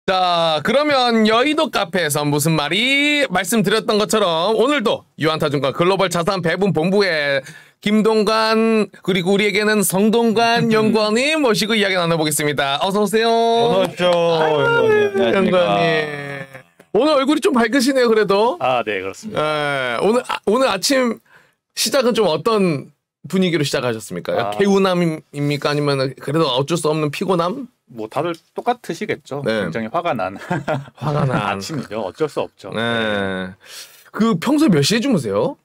자, 그러면 여의도 카페에서 무슨 말이 말씀드렸던 것처럼 오늘도 유한타증권 글로벌 자산 배분 본부의 김동관 그리고 우리에게는 성동관 연구원님 모시고 이야기 나눠보겠습니다. 어서 오세요. 어서 오십시오. 연구원님. 오늘 얼굴이 좀 밝으시네요. 그래도. 아, 네, 그렇습니다. 오늘 아침 시작은 좀 어떤 분위기로 시작하셨습니까? 개운함입니까? 아니면 그래도 어쩔 수 없는 피곤함? 뭐 다들 똑같으시겠죠. 네. 굉장히 화가 난 아침이죠. 어쩔 수 없죠. 네. 그 평소에 몇 시에 주무세요?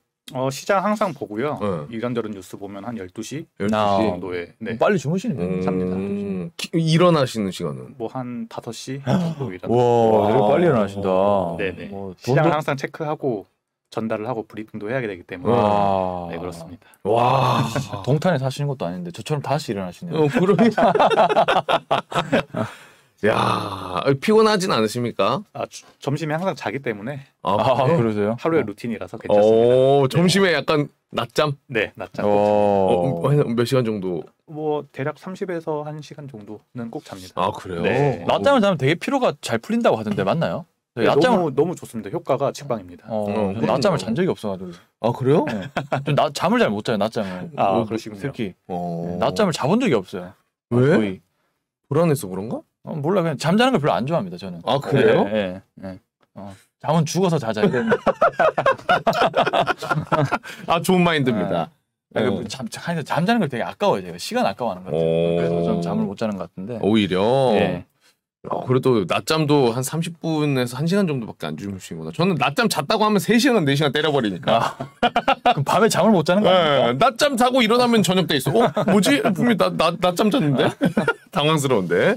시장 항상 보고요. 네. 이런저런 뉴스 보면 한 12시 12시 정도에 네. 빨리 주무시네요. 잡니다. 일어나시는 시간은? 뭐 한 5시 정도 일어나. 와, 되게 빨리 일어나신다. 네네. 뭐 시장을 항상 체크하고 전달을 하고 브리핑도 해야 되기 때문에 와. 네, 그렇습니다. 와. 동탄에 사시는 것도 아닌데 저처럼 다시 일어나시네요. 그러면 야, 피곤하진 않으십니까? 점심에 항상 자기 때문에 그래? 그러세요? 하루의 루틴이라서 괜찮습니다. 점심에 약간 낮잠? 네, 낮잠. 몇 시간 정도? 뭐 대략 30에서 1시간 정도는 꼭 잡니다. 아, 그래요? 네. 낮잠을 자면 되게 피로가 잘 풀린다고 하던데 맞나요? 네, 너무 좋습니다. 효과가 직방입니다. 낮잠을 잔 적이 없어가지고. 아, 그래요? 네. 좀 잠을 잘 못 자요. 낮잠을. 그러시군요. 특히 낮잠을 자본 적이 없어요. 왜? 거의. 불안해서 그런가? 몰라, 그냥 잠자는 걸 별로 안 좋아합니다. 저는. 아, 그래요? 네. 잠은 죽어서 자자. 좋은 마인드입니다. 잠자는 걸 되게 아까워요. 제가 시간 아까워하는 것 같아요. 그래서 좀 잠을 못 자는 것 같은데. 오히려. 네. 그래도 낮잠도 한 30분에서 1시간 정도밖에 안 주무시구나. 저는 낮잠 잤다고 하면 3시간, 4시간 때려버리니까. 그럼 밤에 잠을 못 자는 거 아닙니까? 낮잠 자고 일어나면 저녁 돼 있어. 뭐지? 분명히 낮잠 잤는데? 당황스러운데.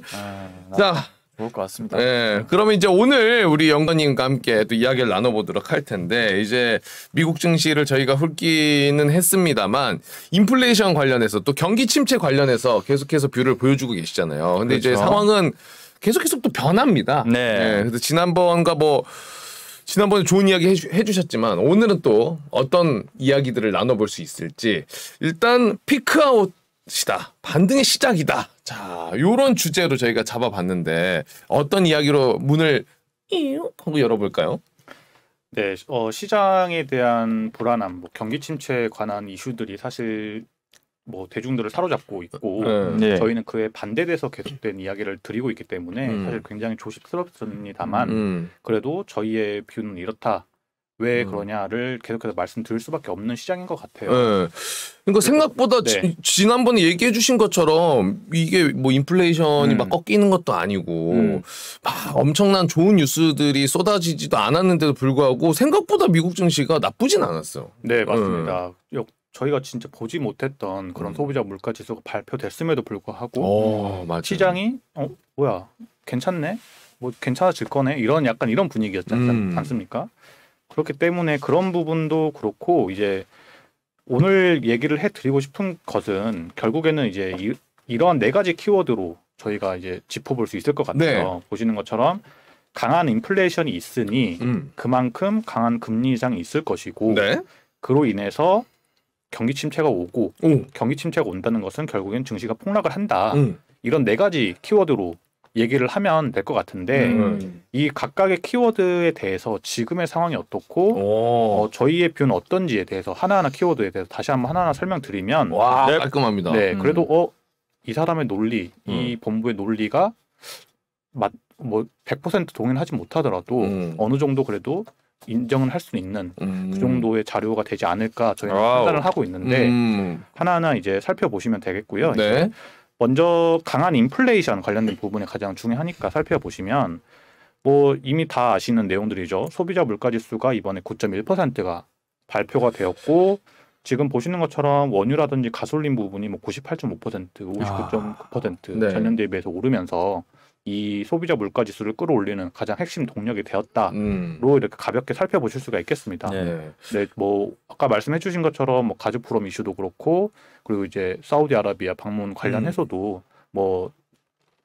자, 좋을 것 같습니다. 네, 그러면 이제 오늘 우리 연구님과 함께 또 이야기를 나눠보도록 할 텐데, 이제 미국 증시를 저희가 훑기는 했습니다만, 인플레이션 관련해서 또 경기 침체 관련해서 계속해서 뷰를 보여주고 계시잖아요. 근데 그렇죠. 이제 상황은 계속 또 변합니다. 네. 그래서 지난번에 좋은 이야기 해주셨지만 오늘은 또 어떤 이야기들을 나눠볼 수 있을지 일단 피크아웃이다. 반등의 시작이다. 자, 요런 주제로 저희가 잡아봤는데 어떤 이야기로 문을 하고 열어볼까요? 네, 시장에 대한 불안함, 경기 침체에 관한 이슈들이 사실 뭐 대중들을 사로잡고 있고 네. 저희는 그에 반대돼서 계속된 이야기를 드리고 있기 때문에 사실 굉장히 조심스럽습니다만 그래도 저희의 뷰는 이렇다. 왜 그러냐를 계속해서 말씀드릴 수밖에 없는 시장인 것 같아요. 그러니까 생각보다 지난번에 얘기해 주신 것처럼 이게 뭐 인플레이션이 막 꺾이는 것도 아니고 막 엄청난 좋은 뉴스들이 쏟아지지도 않았는데도 불구하고 생각보다 미국 증시가 나쁘진 않았어요. 네, 맞습니다. 저희가 진짜 보지 못했던 그런 소비자 물가 지수가 발표됐음에도 불구하고 시장이 뭐야 괜찮네, 뭐 괜찮아질 거네 약간 이런 분위기였지 않습니까? 그렇기 때문에 그런 부분도 그렇고 이제 오늘 얘기를 해드리고 싶은 것은 결국에는 이제 이러한 4가지 키워드로 저희가 이제 짚어볼 수 있을 것 같아요. 네. 보시는 것처럼 강한 인플레이션이 있으니 그만큼 강한 금리 인상이 있을 것이고 그로 인해서 경기 침체가 오고 경기 침체가 온다는 것은 결국엔 증시가 폭락을 한다. 이런 4가지 키워드로 얘기를 하면 될 것 같은데 이 각각의 키워드에 대해서 지금의 상황이 어떻고 저희의 뷰는 어떤지에 대해서 하나하나 키워드에 대해서 다시 한번 하나하나 설명드리면 깔끔합니다. 네, 그래도 이 사람의 논리, 이 본부의 논리가 뭐 100% 동의하지 못하더라도 어느 정도 그래도 인정을 할 수 있는 그 정도의 자료가 되지 않을까 저희는 판단을 하고 있는데 하나하나 이제 살펴보시면 되겠고요. 네. 먼저 강한 인플레이션 관련된 부분이 가장 중요하니까 살펴보시면 뭐 이미 다 아시는 내용들이죠. 소비자 물가지수가 이번에 9.1%가 발표가 되었고 지금 보시는 것처럼 원유라든지 가솔린 부분이 뭐 98.5%, 59.9% 전년 대비해서 오르면서 이 소비자 물가 지수를 끌어올리는 가장 핵심 동력이 되었다로 이렇게 가볍게 살펴보실 수가 있겠습니다. 네, 뭐 아까 말씀해주신 것처럼 뭐 가즈프롬 이슈도 그렇고 그리고 이제 사우디아라비아 방문 관련해서도 뭐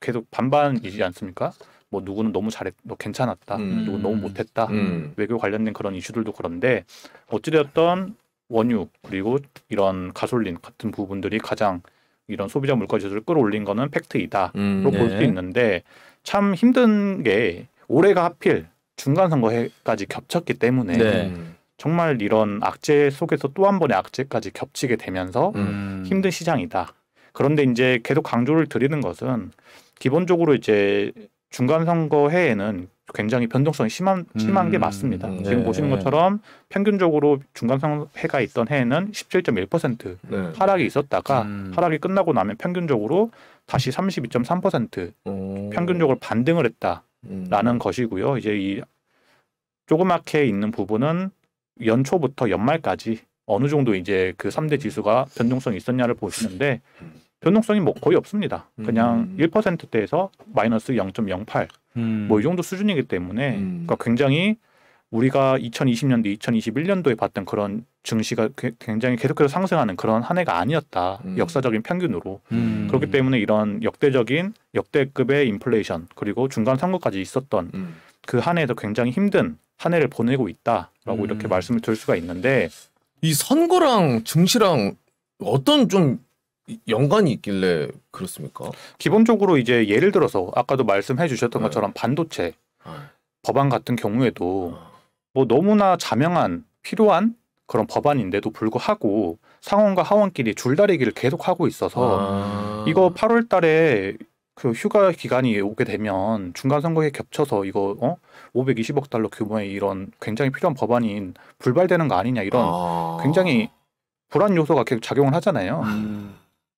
계속 반반이지 않습니까? 뭐 누구는 너무 잘했, 너 괜찮았다, 누구는 너무 못했다, 외교 관련된 그런 이슈들도 그런데 어찌되었던 원유 그리고 이런 가솔린 같은 부분들이 가장 이런 소비자 물가 지수를 끌어올린 거는 팩트이다로 볼 수 있는데 참 힘든 게 올해가 하필 중간선거해까지 겹쳤기 때문에 네. 정말 이런 악재 속에서 또 한 번의 악재까지 겹치게 되면서 힘든 시장이다. 그런데 이제 계속 강조를 드리는 것은 기본적으로 이제 중간선거해에는 굉장히 변동성이 심한 게 맞습니다. 지금 네. 보시는 것처럼 평균적으로 중간선거해가 있던 해에는 17.1% 네. 하락이 있었다가 하락이 끝나고 나면 평균적으로 다시 32.3% 평균적으로 반등을 했다라는 것이고요. 이제 이 조그맣게 있는 부분은 연초부터 연말까지 어느 정도 이제 그 3대 지수가 변동성이 있었냐를 보시는데 변동성이 뭐 거의 없습니다. 그냥 1%대에서 마이너스 0.08 뭐 이 정도 수준이기 때문에 그러니까 굉장히 우리가 2020년도, 2021년도에 봤던 그런 증시가 굉장히 계속해서 상승하는 그런 한 해가 아니었다. 역사적인 평균으로. 그렇기 때문에 이런 역대급의 인플레이션 그리고 중간 선거까지 있었던 그 한 해에서 굉장히 힘든 한 해를 보내고 있다라고 이렇게 말씀을 드릴 수가 있는데 이 선거랑 증시랑 어떤 좀 연관이 있길래 그렇습니까? 기본적으로 이제 예를 들어서 아까도 말씀해 주셨던 것처럼 반도체 법안 같은 경우에도 뭐 너무나 자명한 필요한 그런 법안인데도 불구하고 상원과 하원끼리 줄다리기를 계속하고 있어서 이거 8월 달에 그 휴가 기간이 오게 되면 중간선거에 겹쳐서 이거 520억 달러 규모의 이런 굉장히 필요한 법안이 불발되는 거 아니냐 이런 굉장히 불안 요소가 계속 작용을 하잖아요.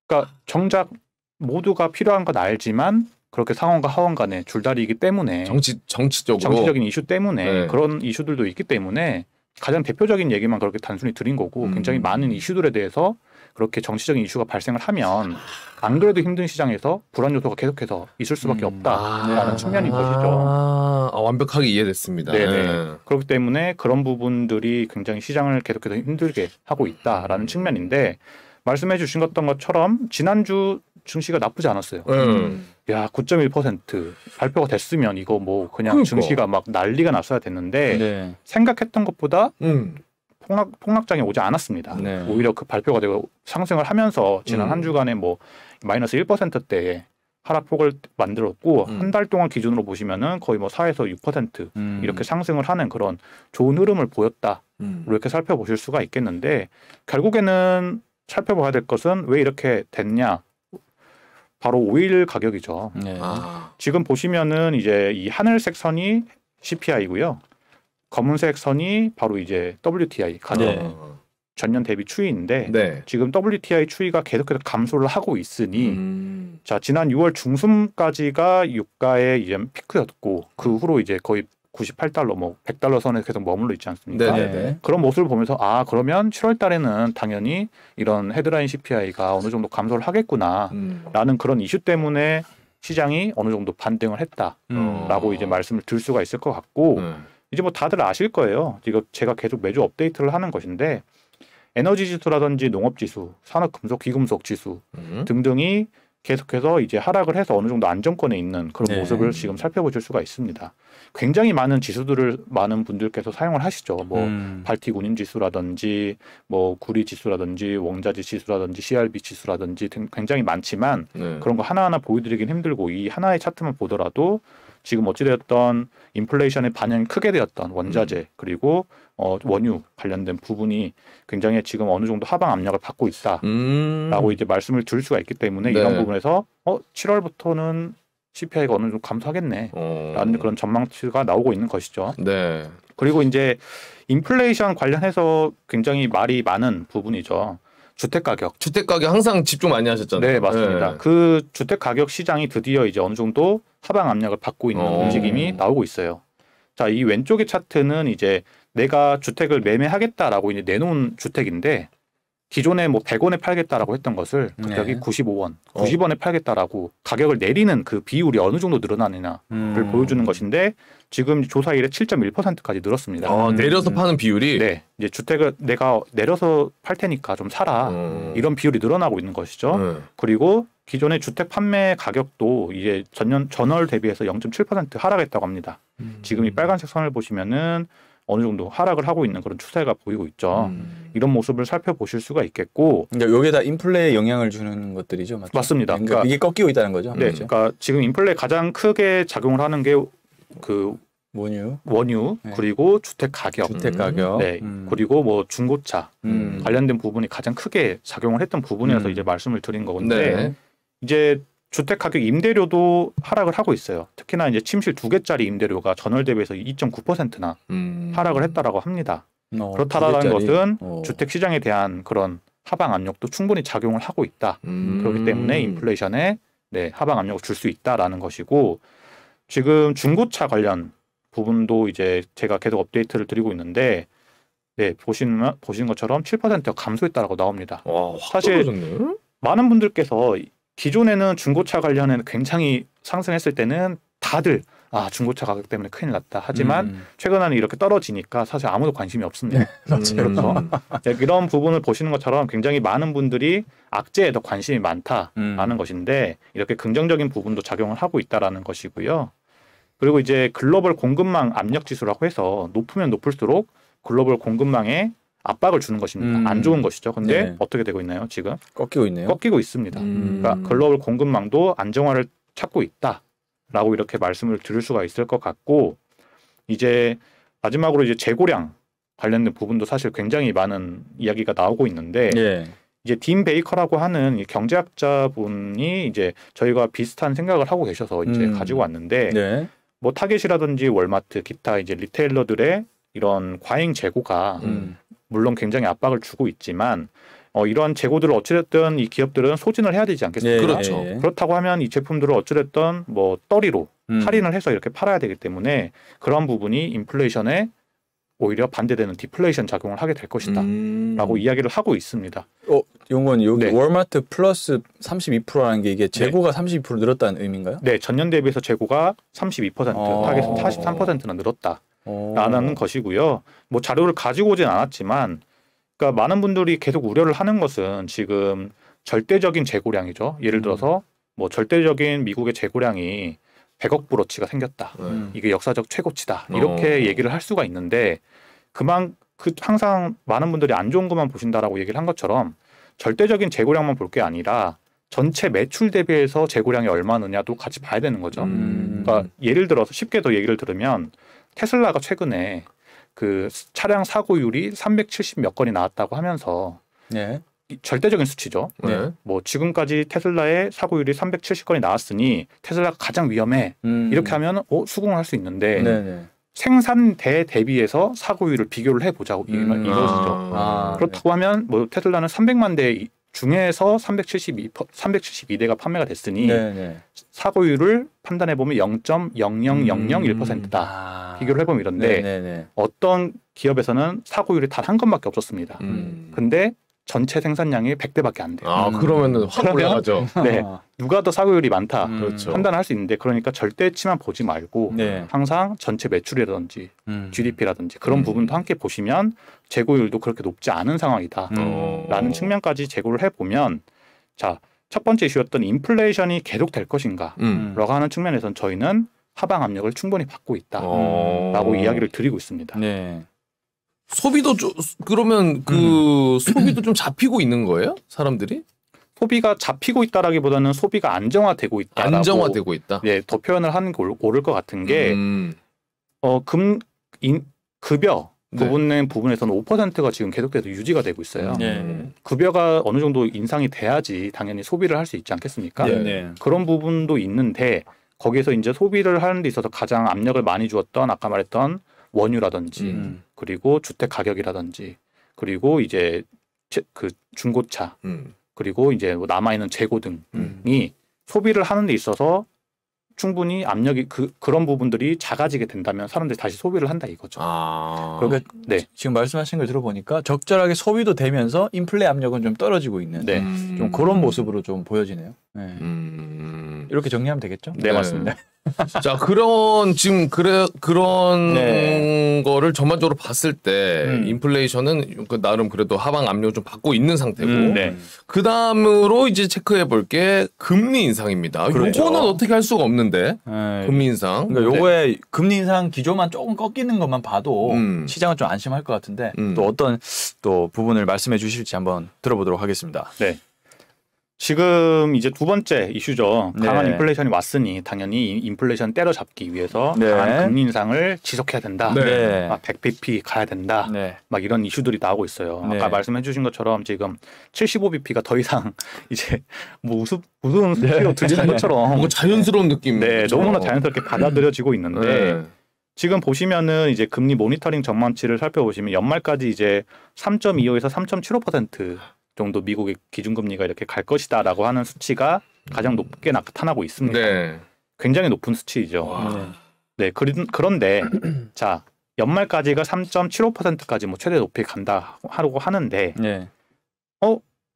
그러니까 정작 모두가 필요한 건 알지만 그렇게 상원과 하원 간에 줄다리기 때문에 정치적인 이슈 때문에 그런 이슈들도 있기 때문에 가장 대표적인 얘기만 그렇게 단순히 드린 거고 굉장히 많은 이슈들에 대해서 그렇게 정치적인 이슈가 발생을 하면 안 그래도 힘든 시장에서 불안 요소가 계속해서 있을 수밖에 없다라는 측면인 것이죠. 완벽하게 이해됐습니다. 네네. 그렇기 때문에 그런 부분들이 굉장히 시장을 계속해서 힘들게 하고 있다라는 측면인데 말씀해 주신 것처럼 지난주 증시가 나쁘지 않았어요. 야, 9.1% 발표가 됐으면 이거 뭐 그냥 증시가 막 난리가 났어야 됐는데 생각했던 것보다 폭락장이 오지 않았습니다. 오히려 그 발표가 되고 상승을 하면서 지난 한 주간에 뭐 마이너스 1%대의 하락폭을 만들었고 한 달 동안 기준으로 보시면은 거의 뭐 4에서 6% 이렇게 상승을 하는 그런 좋은 흐름을 보였다. 이렇게 살펴보실 수가 있겠는데 결국에는 살펴봐야 될 것은 왜 이렇게 됐냐? 바로 오일 가격이죠. 지금 보시면은 이제 이 하늘색 선이 CPI고요. 검은색 선이 바로 이제 WTI 가격 전년 대비 추이인데 지금 WTI 추이가 계속해서 감소를 하고 있으니 자 지난 6월 중순까지가 유가의 이제 피크였고 그 후로 이제 거의 98달러 뭐 100달러 선에 계속 머물러 있지 않습니까? 그런 모습을 보면서 그러면 7월 달에는 당연히 이런 헤드라인 CPI가 어느 정도 감소를 하겠구나라는 그런 이슈 때문에 시장이 어느 정도 반등을 했다라고 이제 말씀을 드릴 수가 있을 것 같고 이제 뭐 다들 아실 거예요. 이거 제가 계속 매주 업데이트를 하는 것인데 에너지 지수라든지 농업 지수, 산업금속, 귀금속 지수 등등이 계속해서 이제 하락을 해서 어느 정도 안정권에 있는 그런 모습을 지금 살펴보실 수가 있습니다. 굉장히 많은 지수들을 많은 분들께서 사용을 하시죠. 뭐 발틱 운임 지수라든지 뭐 구리 지수라든지 원자재 지수라든지 CRB 지수라든지 등 굉장히 많지만 그런 거 하나하나 보여드리긴 힘들고 이 하나의 차트만 보더라도 지금 어찌되었던 인플레이션의 반영이 크게 되었던 원자재 그리고 원유 관련된 부분이 굉장히 지금 어느 정도 하방 압력을 받고 있다라고 이제 말씀을 드릴 수가 있기 때문에 이런 부분에서 7월부터는 CPI가 어느 정도 감소하겠네라는 그런 전망치가 나오고 있는 것이죠. 그리고 이제 인플레이션 관련해서 굉장히 말이 많은 부분이죠. 주택 가격 항상 집중 많이 하셨잖아요. 네, 맞습니다. 그 주택 가격 시장이 드디어 이제 어느 정도 하방 압력을 받고 있는 움직임이 나오고 있어요. 자, 이 왼쪽의 차트는 이제 내가 주택을 매매하겠다라고 이제 내놓은 주택인데 기존에 뭐 100원에 팔겠다라고 했던 것을 갑자기 95원, 90원에 팔겠다라고 가격을 내리는 그 비율이 어느 정도 늘어나느냐를 보여주는 것인데 지금 조사 이래 7.1%까지 늘었습니다. 내려서 파는 비율이? 네. 이제 주택을 내가 내려서 팔 테니까 좀 사라. 이런 비율이 늘어나고 있는 것이죠. 그리고 기존의 주택 판매 가격도 이제 전월 대비해서 0.7% 하락했다고 합니다. 지금 이 빨간색 선을 보시면은 어느 정도 하락을 하고 있는 그런 추세가 보이고 있죠. 이런 모습을 살펴보실 수가 있겠고. 그러니까 이게 다 인플레에 영향을 주는 것들이죠, 맞죠? 맞습니다. 그러니까 이게 꺾이고 있다는 거죠. 네, 그렇죠? 그러니까 지금 인플레 가장 크게 작용을 하는 게 그 원유 네. 그리고 주택 가격, 네, 그리고 뭐 중고차 관련된 부분이 가장 크게 작용을 했던 부분이라서 이제 말씀을 드린 거건데 네. 이제 주택 가격 임대료도 하락을 하고 있어요. 특히나 이제 침실 2개짜리 임대료가 전월 대비해서 2.9%나 하락을 했다라고 합니다. 그렇다라는 것은 주택 시장에 대한 그런 하방 압력도 충분히 작용을 하고 있다. 그렇기 때문에 인플레이션에 네, 하방 압력을 줄 수 있다라는 것이고 지금 중고차 관련 부분도 이제 제가 계속 업데이트를 드리고 있는데 네, 보신 것처럼 7%가 감소했다라고 나옵니다. 와, 사실 많은 분들께서 기존에는 중고차 관련해는 굉장히 상승했을 때는 다들 중고차 가격 때문에 큰일 났다. 하지만 최근에는 이렇게 떨어지니까 사실 아무도 관심이 없습니다. 그렇죠. 이런 부분을 보시는 것처럼 굉장히 많은 분들이 악재에 더 관심이 많다라는 것인데 이렇게 긍정적인 부분도 작용을 하고 있다라는 것이고요. 그리고 이제 글로벌 공급망 압력 지수라고 해서 높으면 높을수록 글로벌 공급망에 압박을 주는 것입니다. 안 좋은 것이죠. 근데 네. 어떻게 되고 있나요? 지금 꺾이고 있네요. 꺾이고 있습니다. 그러니까 글로벌 공급망도 안정화를 찾고 있다라고 이렇게 말씀을 드릴 수가 있을 것 같고 이제 마지막으로 이제 재고량 관련된 부분도 사실 굉장히 많은 이야기가 나오고 있는데 네. 이제 딘 베이커라고 하는 이 경제학자분이 이제 저희가 비슷한 생각을 하고 계셔서 이제 가지고 왔는데 네. 뭐 타겟이라든지 월마트 기타 이제 리테일러들의 이런 과잉 재고가 물론 굉장히 압박을 주고 있지만 이러한 재고들을 어찌됐든 이 기업들은 소진을 해야 되지 않겠습니까? 네, 그렇죠. 네. 그렇다고 하면 이 제품들을 어찌됐든 뭐 떨이로 할인을 해서 이렇게 팔아야 되기 때문에 그런 부분이 인플레이션에 오히려 반대되는 디플레이션 작용을 하게 될 것이다 라고 이야기를 하고 있습니다. 용건 여기 네. 월마트 플러스 32%라는 게 이게 재고가 32% 늘었다는 의미인가요? 네, 전년 대비해서 재고가 32%, 타겟은 43%나 늘었다라는 것이고요. 뭐 자료를 가지고 오진 않았지만 그러니까 많은 분들이 계속 우려를 하는 것은 지금 절대적인 재고량이죠. 예를 들어서 뭐 절대적인 미국의 재고량이 100억 불어치가 생겼다. 이게 역사적 최고치다. 이렇게 얘기를 할 수가 있는데 항상 많은 분들이 안 좋은 것만 보신다라고 얘기를 한 것처럼 절대적인 재고량만 볼 게 아니라 전체 매출 대비해서 재고량이 얼마느냐도 같이 봐야 되는 거죠. 그러니까 예를 들어서 쉽게 더 얘기를 들으면 테슬라가 최근에 그 차량 사고율이 370 몇 건이 나왔다고 하면서 네. 절대적인 수치죠. 네. 뭐 지금까지 테슬라의 사고율이 370건이 나왔으니 테슬라가 가장 위험해. 이렇게 하면 수긍을 할 수 있는데 네네. 생산대 대비해서 사고율을 비교를 해보자고 이루어지죠. 그렇다고 하면 뭐 테슬라는 300만 대 중에서 372대가 판매가 됐으니 네네. 사고율을 판단해보면 0.00001%다. 비교를 해보면 이런데 네네네. 어떤 기업에서는 사고율이 단 한 건밖에 없었습니다. 근데 전체 생산량이 100대밖에 안 돼요. 그러면은 확 올라가죠. 네, 누가 더 사고율이 많다 그렇죠. 판단할 수 있는데 그러니까 절대치만 보지 말고 네. 항상 전체 매출이라든지 GDP라든지 그런 부분도 함께 보시면 재고율도 그렇게 높지 않은 상황이다라는 측면까지 재고를 해보면 자, 첫 번째 이슈였던 인플레이션이 계속 될 것인가 라고 하는 측면에서는 저희는 하방 압력을 충분히 받고 있다라고 이야기를 드리고 있습니다. 네. 소비도 그러면 그 소비도 좀 잡히고 있는 거예요? 사람들이? 소비가 잡히고 있다라기보다는 소비가 안정화되고 있다라고 안정화되고 있다. 네, 더 표현을 하는 게 옳을 것 같은 게 급여 부분에서는 5%가 지금 계속해서 유지가 되고 있어요. 네. 급여가 어느 정도 인상이 돼야지 당연히 소비를 할 수 있지 않겠습니까? 네. 그런 부분도 있는데 거기에서 이제 소비를 하는 데 있어서 가장 압력을 많이 주었던 아까 말했던 원유라든지 그리고 주택 가격이라든지 그리고 이제 그 중고차 그리고 이제 남아있는 재고 등이 소비를 하는 데 있어서 충분히 압력이 그런 부분들이 작아지게 된다면 사람들이 다시 소비를 한다 이거죠. 그러니까 네. 지금 말씀하신 걸 들어보니까 적절하게 소비도 되면서 인플레 압력은 좀 떨어지고 있는 네. 좀 그런 모습으로 좀 보여지네요. 네. 이렇게 정리하면 되겠죠? 네, 맞습니다. 자, 지금 그런 거를 전반적으로 봤을 때 인플레이션은 나름 그래도 하방 압력을 좀 받고 있는 상태고 그 다음으로 이제 체크해 볼 게 금리 인상입니다. 그렇죠. 요거는 어떻게 할 수가 없는데 금리 인상. 그러니까 요거에 금리 인상 기조만 조금 꺾이는 것만 봐도 시장은 좀 안심할 것 같은데 또 어떤 또 부분을 말씀해 주실지 한번 들어보도록 하겠습니다. 네. 지금 이제 두 번째 이슈죠. 강한 인플레이션이 왔으니 당연히 인플레이션 때려잡기 위해서 강한 금리 인상을 지속해야 된다. 100bp 가야 된다. 막 이런 이슈들이 나오고 있어요. 아까 말씀해 주신 것처럼 지금 75bp가 더 이상 이제 뭐 우스운 수치로 들리는 것처럼 뭔가 자연스러운 느낌. 네, 너무나 자연스럽게 받아들여지고 있는데 지금 보시면은 이제 금리 모니터링 전망치를 살펴보시면 연말까지 이제 3.25에서 3.75% 정도 미국의 기준금리가 이렇게 갈 것이다라고 하는 수치가 가장 높게 나타나고 있습니다. 굉장히 높은 수치이죠. 네, 그런데 자 연말까지가 3.75%까지 뭐 최대 높이 간다 하고 하는데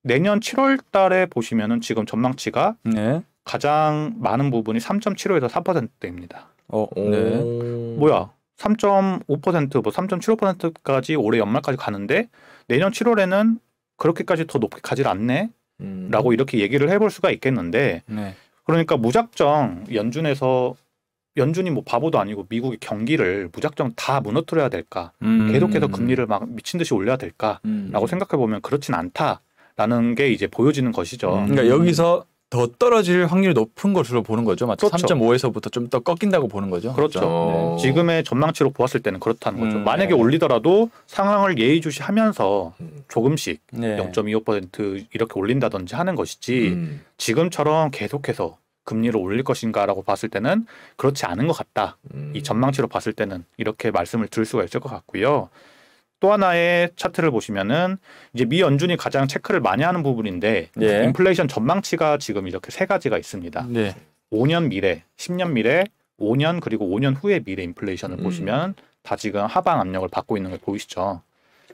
내년 7월달에 보시면은 지금 전망치가 가장 많은 부분이 3.75에서 4%대입니다. 뭐야? 3.5% 뭐 3.75%까지 올해 연말까지 가는데 내년 7월에는 그렇게까지 더 높게 가질 않네? 라고 이렇게 얘기를 해볼 수가 있겠는데 그러니까 무작정 연준이 뭐 바보도 아니고 미국의 경기를 무작정 다 무너뜨려야 될까? 계속해서 금리를 막 미친 듯이 올려야 될까? 라고 생각해 보면 그렇진 않다라는 게 이제 보여지는 것이죠. 그러니까 여기서 더 떨어질 확률이 높은 것으로 보는 거죠. 맞죠? 그렇죠. 3.5에서부터 좀 더 꺾인다고 보는 거죠. 그렇죠. 지금의 전망치로 보았을 때는 그렇다는 거죠. 만약에 올리더라도 상황을 예의주시하면서 조금씩 0.25% 이렇게 올린다든지 하는 것이지 지금처럼 계속해서 금리를 올릴 것인가라고 봤을 때는 그렇지 않은 것 같다. 이 전망치로 봤을 때는 이렇게 말씀을 드릴 수가 있을 것 같고요. 또 하나의 차트를 보시면은 이제 미 연준이 가장 체크를 많이 하는 부분인데 인플레이션 전망치가 지금 이렇게 세 가지가 있습니다. 5년 미래, 10년 미래, 5년 그리고 5년 후의 미래 인플레이션을 보시면 다 지금 하방 압력을 받고 있는 걸 보이시죠.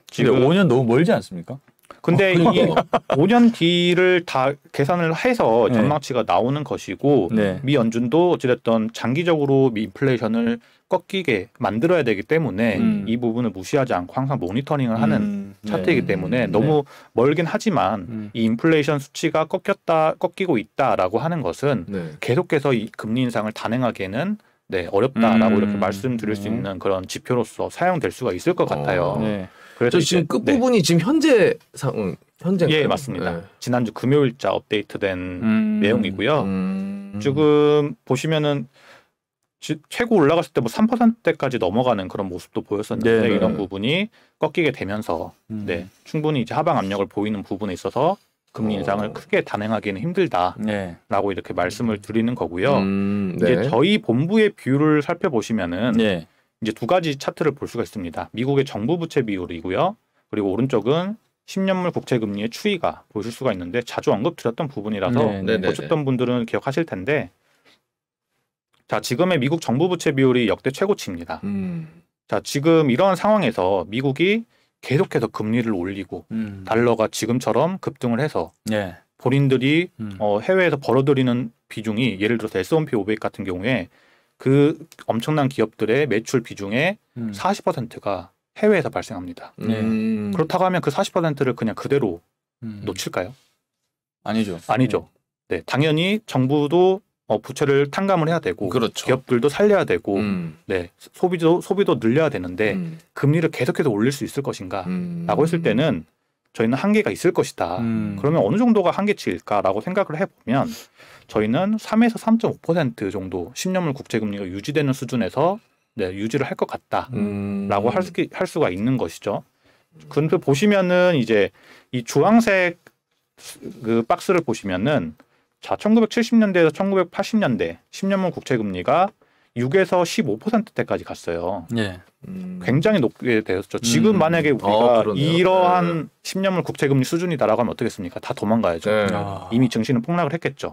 지금 5년 너무 멀지 않습니까? 근데 이 5년 뒤를 다 계산을 해서 전망치가 나오는 것이고 미 연준도 어찌됐든 장기적으로 미 인플레이션을 꺾이게 만들어야 되기 때문에 이 부분을 무시하지 않고 항상 모니터링을 하는 차트이기 때문에 너무 멀긴 하지만 이 인플레이션 수치가 꺾이고 있다라고 하는 것은 계속해서 이 금리 인상을 단행하기에는 어렵다라고 이렇게 말씀드릴 수 있는 그런 지표로서 사용될 수가 있을 것 같아요. 그래서 지금 끝 부분이 지금 현재 상황 예, 맞습니다. 지난주 금요일자 업데이트된 내용이고요. 지금 보시면은 최고 올라갔을 때 뭐 3%대까지 넘어가는 그런 모습도 보였었는데 이런 부분이 꺾이게 되면서 충분히 이제 하방 압력을 보이는 부분에 있어서 금리 인상을 크게 단행하기는 힘들다라고 이렇게 말씀을 드리는 거고요. 이제 저희 본부의 비율을 살펴보시면은 이제 두 가지 차트를 볼 수가 있습니다. 미국의 정부 부채 비율이고요. 그리고 오른쪽은 10년물 국채 금리의 추이가 보실 수가 있는데 자주 언급드렸던 부분이라서 보셨던 분들은 기억하실 텐데 자, 지금의 미국 정부 부채 비율이 역대 최고치입니다. 자, 지금 이런 상황에서 미국이 계속해서 금리를 올리고 달러가 지금처럼 급등을 해서 본인들이 해외에서 벌어들이는 비중이 예를 들어서 S&P 500 같은 경우에 그 엄청난 기업들의 매출 비중의 40%가 해외에서 발생합니다. 그렇다고 하면 그 40%를 그냥 그대로 놓칠까요? 아니죠. 아니죠. 네, 당연히 정부도 부채를 탕감을 해야 되고 기업들도 살려야 되고 소비도 늘려야 되는데 금리를 계속해서 올릴 수 있을 것인가 라고 했을 때는 저희는 한계가 있을 것이다. 그러면 어느 정도가 한계치일까라고 생각을 해보면 저희는 3에서 3.5% 정도 10년물 국채금리가 유지되는 수준에서 유지를 할 것 같다라고 할 수가 있는 것이죠. 근데 보시면은 이제 이 주황색 그 박스를 보시면은 자, 1970년대에서 1980년대 10년물 국채금리가 6에서 15%대까지 갔어요. 굉장히 높게 되었죠. 지금 만약에 우리가 이러한 10년물 국채금리 수준이다라고 하면 어떻겠습니까? 다 도망가야죠. 이미 증시는 폭락을 했겠죠.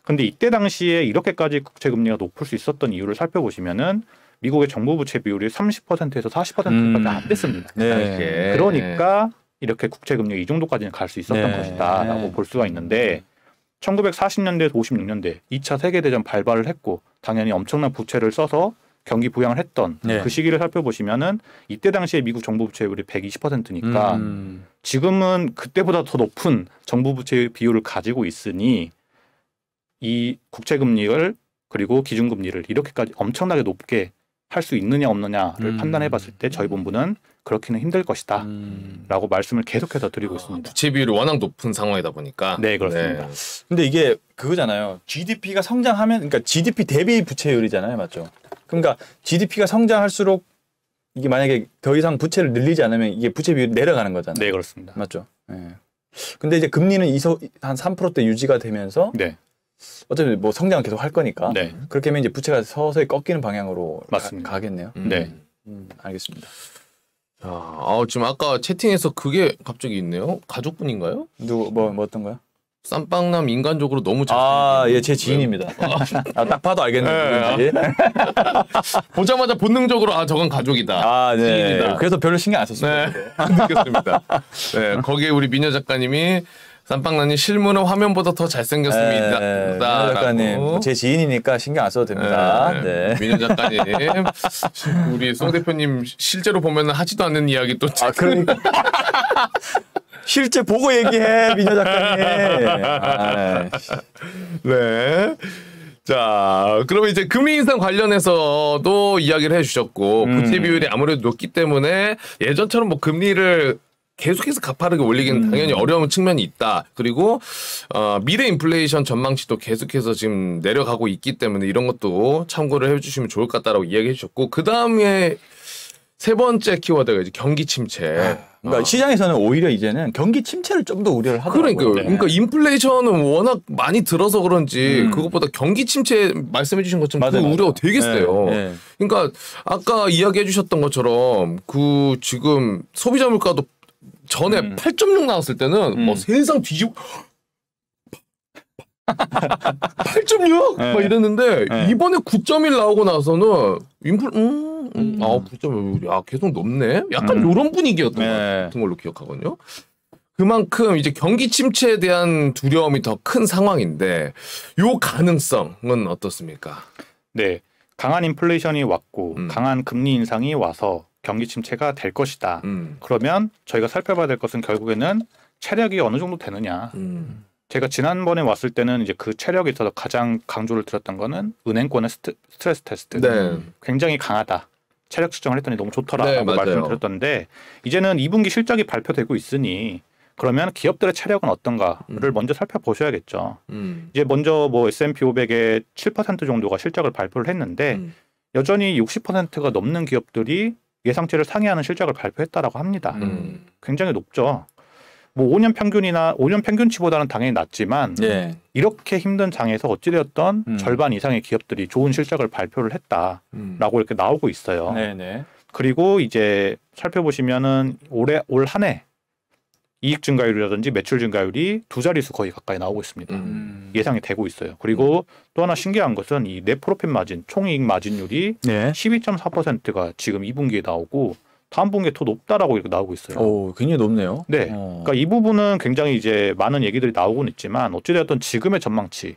근데 이때 당시에 이렇게까지 국채금리가 높을 수 있었던 이유를 살펴보시면은 미국의 정부 부채 비율이 30%에서 40%까지 안 됐습니다. 그러니까 이렇게 국채금리가 이 정도까지는 갈 수 있었던 것이다라고 볼 수가 있는데 1940년대에서 56년대 2차 세계대전 발발을 했고 당연히 엄청난 부채를 써서 경기 부양을 했던 네. 그 시기를 살펴보시면은 이때 당시에 미국 정부 부채율이 120%니까 지금은 그때보다 더 높은 정부 부채 비율을 가지고 있으니 이 국채 금리를 그리고 기준 금리를 이렇게까지 엄청나게 높게 할 수 있느냐 없느냐를 판단해 봤을 때 저희 본부는 그렇게는 힘들 것이다 라고 말씀을 계속해서 드리고 있습니다. 부채 비율이 워낙 높은 상황이다 보니까. 네, 그렇습니다. 근데 이게 그거잖아요. GDP가 성장하면 그러니까 GDP 대비 부채율이잖아요. 맞죠? 그러니까 GDP가 성장할수록 이게 만약에 더 이상 부채를 늘리지 않으면 이게 부채 비율이 내려가는 거잖아요. 네, 그렇습니다. 맞죠? 네. 근데 이제 금리는 한 3%대 유지가 되면서 네. 어차피 뭐 성장을 계속 할 거니까 네. 그렇게 하면 이제 부채가 서서히 꺾이는 방향으로 맞습니다. 가겠네요. 네. 알겠습니다. 지금 아까 채팅에서 그게 갑자기 있네요. 가족분인가요? 누구 뭐 어떤 거요? 쌈빵남 인간적으로 너무 잘생긴. 예, 제 지인입니다. 딱 봐도 알겠네요. 네. 보자마자 본능적으로 저건 가족이다. 네. 지인이다. 그래서 별로 신경 안 썼어요. 네. 느꼈습니다. 네, 거기에 우리 미녀 작가님이 쌈빵남님 실물은 화면보다 더 잘생겼습니다. 미녀 작가님, 제 지인이니까 신경 안 써도 됩니다. 네. 미녀 작가님, 우리 송 대표님 실제로 보면 하지도 않는 이야기 또. 그러니까. 실제 보고 얘기해, 미녀 작가님. 네. 자, 그러면 이제 금리 인상 관련해서도 이야기를 해주셨고, 부채 비율이 아무래도 높기 때문에 예전처럼 뭐 금리를 계속해서 가파르게 올리기는 당연히 어려운 측면이 있다. 그리고 미래 인플레이션 전망치도 계속해서 지금 내려가고 있기 때문에 이런 것도 참고를 해주시면 좋을 것 같다라고 이야기해 주셨고, 그 다음에 세 번째 키워드가 이제 경기 침체. 그러니까 시장에서는 오히려 이제는 경기 침체를 좀 더 우려를 하더라고요. 그러니까 인플레이션은 워낙 많이 들어서 그런지 그것보다 경기 침체 말씀해 주신 것처럼 그 우려가 되게 세요. 네. 그러니까 아까 이야기해 주셨던 것처럼 그 지금 소비자 물가도 전에 8.6 나왔을 때는 뭐 세상 뒤지고 8.6? 막 이랬는데 이번에 9.1 나오고 나서는 9.1 계속 높네? 약간 이런 분위기였던 것 같은 걸로 기억하거든요. 그만큼 이제 경기 침체에 대한 두려움이 더 큰 상황인데 요 가능성은 어떻습니까? 네. 강한 인플레이션이 왔고 강한 금리 인상이 와서 경기 침체가 될 것이다. 그러면 저희가 살펴봐야 될 것은 결국에는 체력이 어느 정도 되느냐. 제가 지난번에 왔을 때는 이제 그 체력에 있어서 가장 강조를 드렸던 거는 은행권의 스트레스 테스트. 네. 굉장히 강하다. 체력 측정을 했더니 너무 좋더라라고 네, 말씀드렸던데 이제는 2분기 실적이 발표되고 있으니 그러면 기업들의 체력은 어떤가를 먼저 살펴보셔야겠죠. 이제 먼저 뭐 S&P 500의 7% 정도가 실적을 발표를 했는데 여전히 60%가 넘는 기업들이 예상치를 상회하는 실적을 발표했다라고 합니다. 굉장히 높죠. 뭐 5년 평균치보다는 당연히 낮지만 이렇게 힘든 장에서 어찌되었던 절반 이상의 기업들이 좋은 실적을 발표를 했다라고 이렇게 나오고 있어요. 그리고 이제 살펴보시면은 올 한 해 이익 증가율이라든지 매출 증가율이 두 자릿수 거의 가까이 나오고 있습니다. 예상이 되고 있어요. 그리고 또 하나 신기한 것은 이 넷 프로핏 마진, 총이익 마진율이 12.4%가 지금 2분기에 나오고 다음 분기에 더 높다라고 이렇게 나오고 있어요. 오, 굉장히 높네요. 네. 그러니까 이 부분은 굉장히 이제 많은 얘기들이 나오고는 있지만 어찌되었든 지금의 전망치,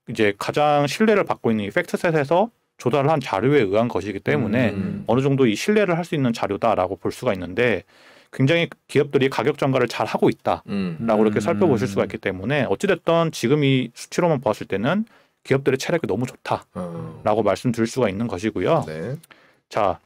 이제 가장 신뢰를 받고 있는 이 팩트셋에서 조달을 한 자료에 의한 것이기 때문에 어느 정도 이 신뢰를 할 수 있는 자료다라고 볼 수가 있는데 굉장히 기업들이 가격 전가를 잘 하고 있다라고 이렇게 살펴보실 수가 있기 때문에 어찌됐든 지금 이 수치로만 봤을 때는 기업들의 체력이 너무 좋다라고 말씀드릴 수가 있는 것이고요. 자,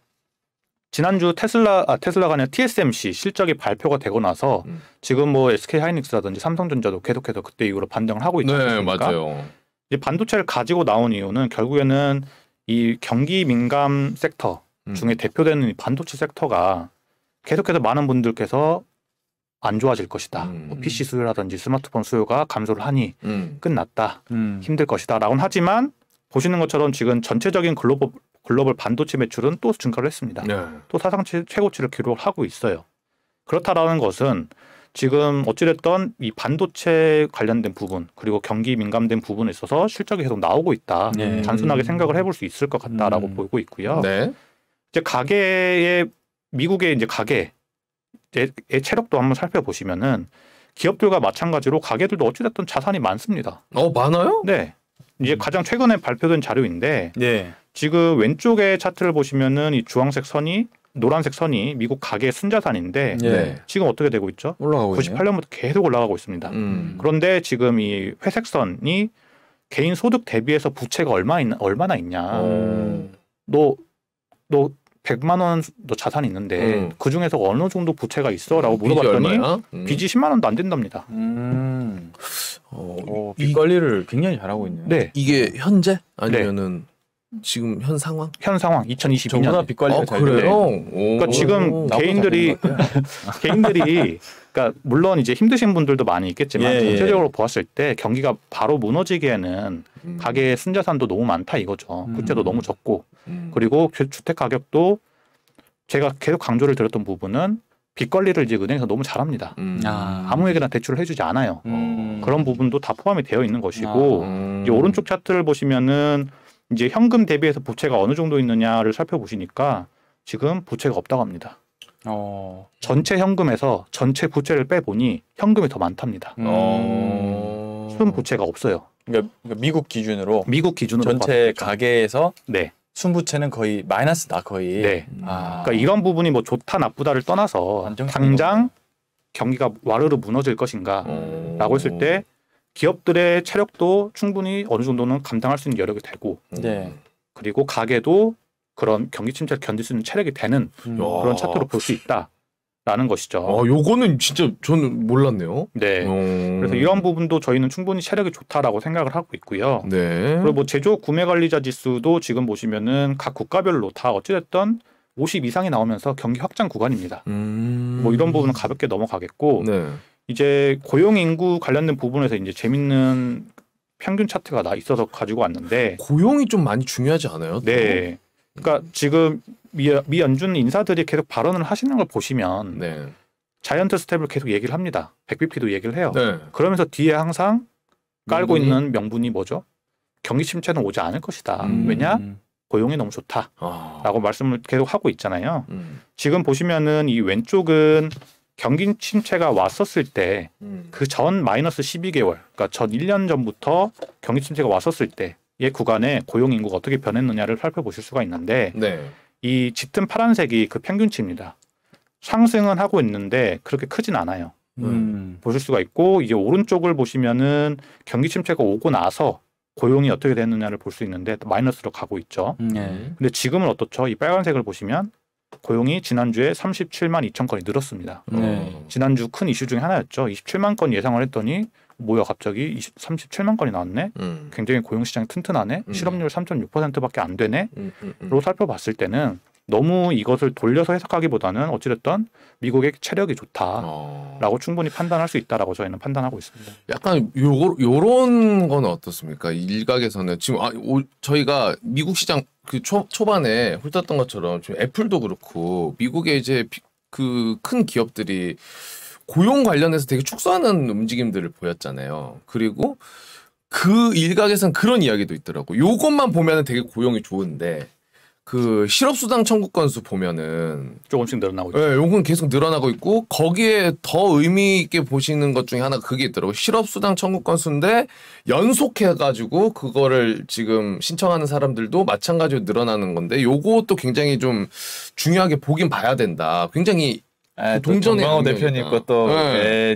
지난주 테슬라가 아니라 TSMC 실적이 발표가 되고 나서 지금 뭐 SK하이닉스라든지 삼성전자도 계속해서 그때 이후로 반등을 하고 있지 않습니까? 맞아요. 이제 반도체를 가지고 나온 이유는 결국에는 이 경기 민감 섹터 중에 대표되는 이 반도체 섹터가 계속해서 많은 분들께서 안 좋아질 것이다. 뭐 PC 수요라든지 스마트폰 수요가 감소를 하니 끝났다. 힘들 것이다. 라고는 하지만 보시는 것처럼 지금 전체적인 글로벌 반도체 매출은 또 증가를 했습니다. 또 사상 최고치를 기록하고 있어요. 그렇다라는 것은 지금 어찌됐든 이 반도체 관련된 부분 그리고 경기 민감된 부분에 있어서 실적이 계속 나오고 있다. 단순하게 생각을 해볼 수 있을 것 같다라고 보고 있고요. 이제 미국의 이제 가계의 체력도 한번 살펴보시면은 기업들과 마찬가지로 가게들도 어찌됐든 자산이 많습니다. 많아요? 네. 이제 가장 최근에 발표된 자료인데 네. 지금 왼쪽에 차트를 보시면은 이 주황색 선이 노란색 선이 미국 가계 순자산인데 네. 지금 어떻게 되고 있죠? 올라가고 있네요. 98년부터 계속 올라가고 있습니다. 그런데 지금 이 회색 선이 개인 소득 대비해서 부채가 얼마나 있냐. 너 100만 원 너 자산이 있는데 그 중에서 어느 정도 부채가 있어라고 물어봤더니 빚이 10만 원도 안 된답니다. 빚 관리를 굉장히 잘하고 있네요. 네. 이게 현재 아니면은 지금 현 상황? 현 상황 2022년. 빚 관리가 잘 그래요? 돼요. 그러니까 지금 개인들이 그러니까 물론 이제 힘드신 분들도 많이 있겠지만 전체적으로 보았을 때 경기가 바로 무너지기에는 가계 순자산도 너무 많다 이거죠. 부채도 너무 적고 그리고 주택 가격도 제가 계속 강조를 드렸던 부분은 빚 관리를 이제 은행에서 너무 잘합니다. 아무에게나 대출을 해주지 않아요. 그런 부분도 다 포함이 되어 있는 것이고 이제 오른쪽 차트를 보시면은 이제 현금 대비해서 부채가 어느 정도 있느냐를 살펴보시니까 지금 부채가 없다고 합니다. 전체 현금에서 전체 부채를 빼보니 현금이 더 많답니다. 순 부채가 없어요. 그러니까 미국 기준으로 봤을 전체 가계에서 네. 순부채는 거의 마이너스다 거의. 네. 그러니까 이런 부분이 뭐 좋다 나쁘다를 떠나서 당장 경기가 와르르 무너질 것인가라고 했을 때 기업들의 체력도 충분히 어느 정도는 감당할 수 있는 여력이 되고 그리고 가게도 그런 경기 침체를 견딜 수 있는 체력이 되는 그런 차트로 볼 수 있다라는 것이죠. 요거는 진짜 저는 몰랐네요. 네. 그래서 이런 부분도 저희는 충분히 체력이 좋다라고 생각을 하고 있고요. 네. 그리고 뭐 제조 구매 관리자 지수도 지금 보시면은 각 국가별로 다 어찌됐든 50 이상이 나오면서 경기 확장 구간입니다. 뭐 이런 부분은 가볍게 넘어가겠고 네. 이제 고용 인구 관련된 부분에서 이제 재밌는 평균 차트가 있어서 가지고 왔는데 고용이 좀 많이 중요하지 않아요? 또? 네. 그러니까 지금 미 연준 인사들이 계속 발언을 하시는 걸 보시면 네. 자이언트 스텝을 계속 얘기를 합니다. 100bp도 얘기를 해요. 네. 그러면서 뒤에 항상 깔고 있는 명분이 뭐죠? 경기 침체는 오지 않을 것이다. 왜냐? 고용이 너무 좋다라고 말씀을 계속 하고 있잖아요. 지금 보시면은 이 왼쪽은 경기 침체가 왔었을 때 그 전 마이너스 12개월, 그러니까 전 1년 전부터 경기 침체가 왔었을 때의 구간에 고용 인구가 어떻게 변했느냐를 살펴보실 수가 있는데 네. 이 짙은 파란색이 그 평균치입니다. 상승은 하고 있는데 그렇게 크진 않아요. 보실 수가 있고 이제 오른쪽을 보시면은 경기 침체가 오고 나서 고용이 어떻게 됐느냐를 볼 수 있는데 마이너스로 가고 있죠. 근데 지금은 어떻죠? 이 빨간색을 보시면 고용이 지난주에 37만 2천 건이 늘었습니다. 지난주 큰 이슈 중에 하나였죠. 27만 건 예상을 했더니 뭐야 갑자기 37만 건이 나왔네. 굉장히 고용시장이 튼튼하네. 실업률 3.6%밖에 안 되네. 로 살펴봤을 때는 너무 이것을 돌려서 해석하기보다는 어찌됐든 미국의 체력이 좋다라고 충분히 판단할 수 있다라고 저희는 판단하고 있습니다. 약간 요런 건 어떻습니까? 일각에서는 지금 저희가 미국 시장 그 초반에 훑었던 것처럼 지금 애플도 그렇고 미국의 이제 그 큰 기업들이 고용 관련해서 되게 축소하는 움직임들을 보였잖아요. 그리고 그 일각에서는 그런 이야기도 있더라고. 요것만 보면은 되게 고용이 좋은데 그 실업수당 청구 건수 보면은 조금씩 늘어나고 있죠. 네, 요건 계속 늘어나고 있고 거기에 더 의미 있게 보시는 것 중에 하나가 그게 있더라고요. 실업수당 청구 건수인데 연속해가지고 그거를 지금 신청하는 사람들도 마찬가지로 늘어나는 건데 요것도 굉장히 좀 중요하게 보긴 봐야 된다. 굉장히 동전의 정광호 대표님 것도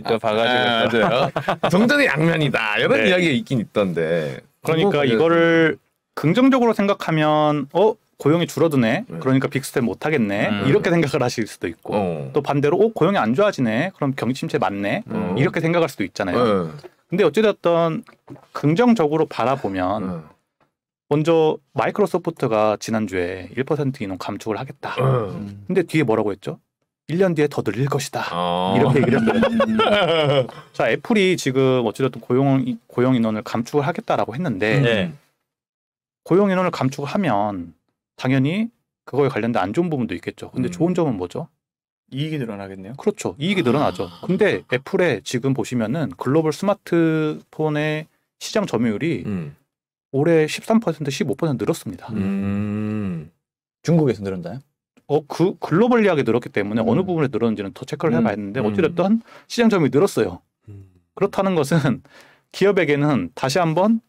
또 봐가지고 동전의 양면이다 이런 네. 이야기가 있긴 있던데 그러니까 이거를 긍정적으로 생각하면 고용이 줄어드네. 그러니까 빅스텝 못 하겠네. 이렇게 생각을 하실 수도 있고 또 반대로 고용이 안 좋아지네. 그럼 경기 침체 맞네. 이렇게 생각할 수도 있잖아요. 근데 어찌됐든 긍정적으로 바라보면 먼저 마이크로소프트가 지난주에 1% 인원 감축을 하겠다. 근데 뒤에 뭐라고 했죠? 1년 뒤에 더 늘릴 것이다. 이렇게 얘기를 했거든요. 자, 애플이 지금 어찌됐든 고용 인원을 감축을 하겠다라고 했는데 고용 인원을 감축을 하면 당연히 그거에 관련된 안 좋은 부분도 있겠죠. 근데 좋은 점은 뭐죠? 이익이 늘어나겠네요. 그렇죠. 이익이 늘어나죠. 근데 애플에 지금 보시면은 글로벌 스마트폰의 시장 점유율이 올해 13% 15% 늘었습니다. 중국에서 늘었나요? 그 글로벌리하게 늘었기 때문에 어느 부분에 늘었는지는 더 체크를 해봐야 했는데 어찌됐든 시장 점유율이 늘었어요. 그렇다는 것은 기업에게는 다시 한번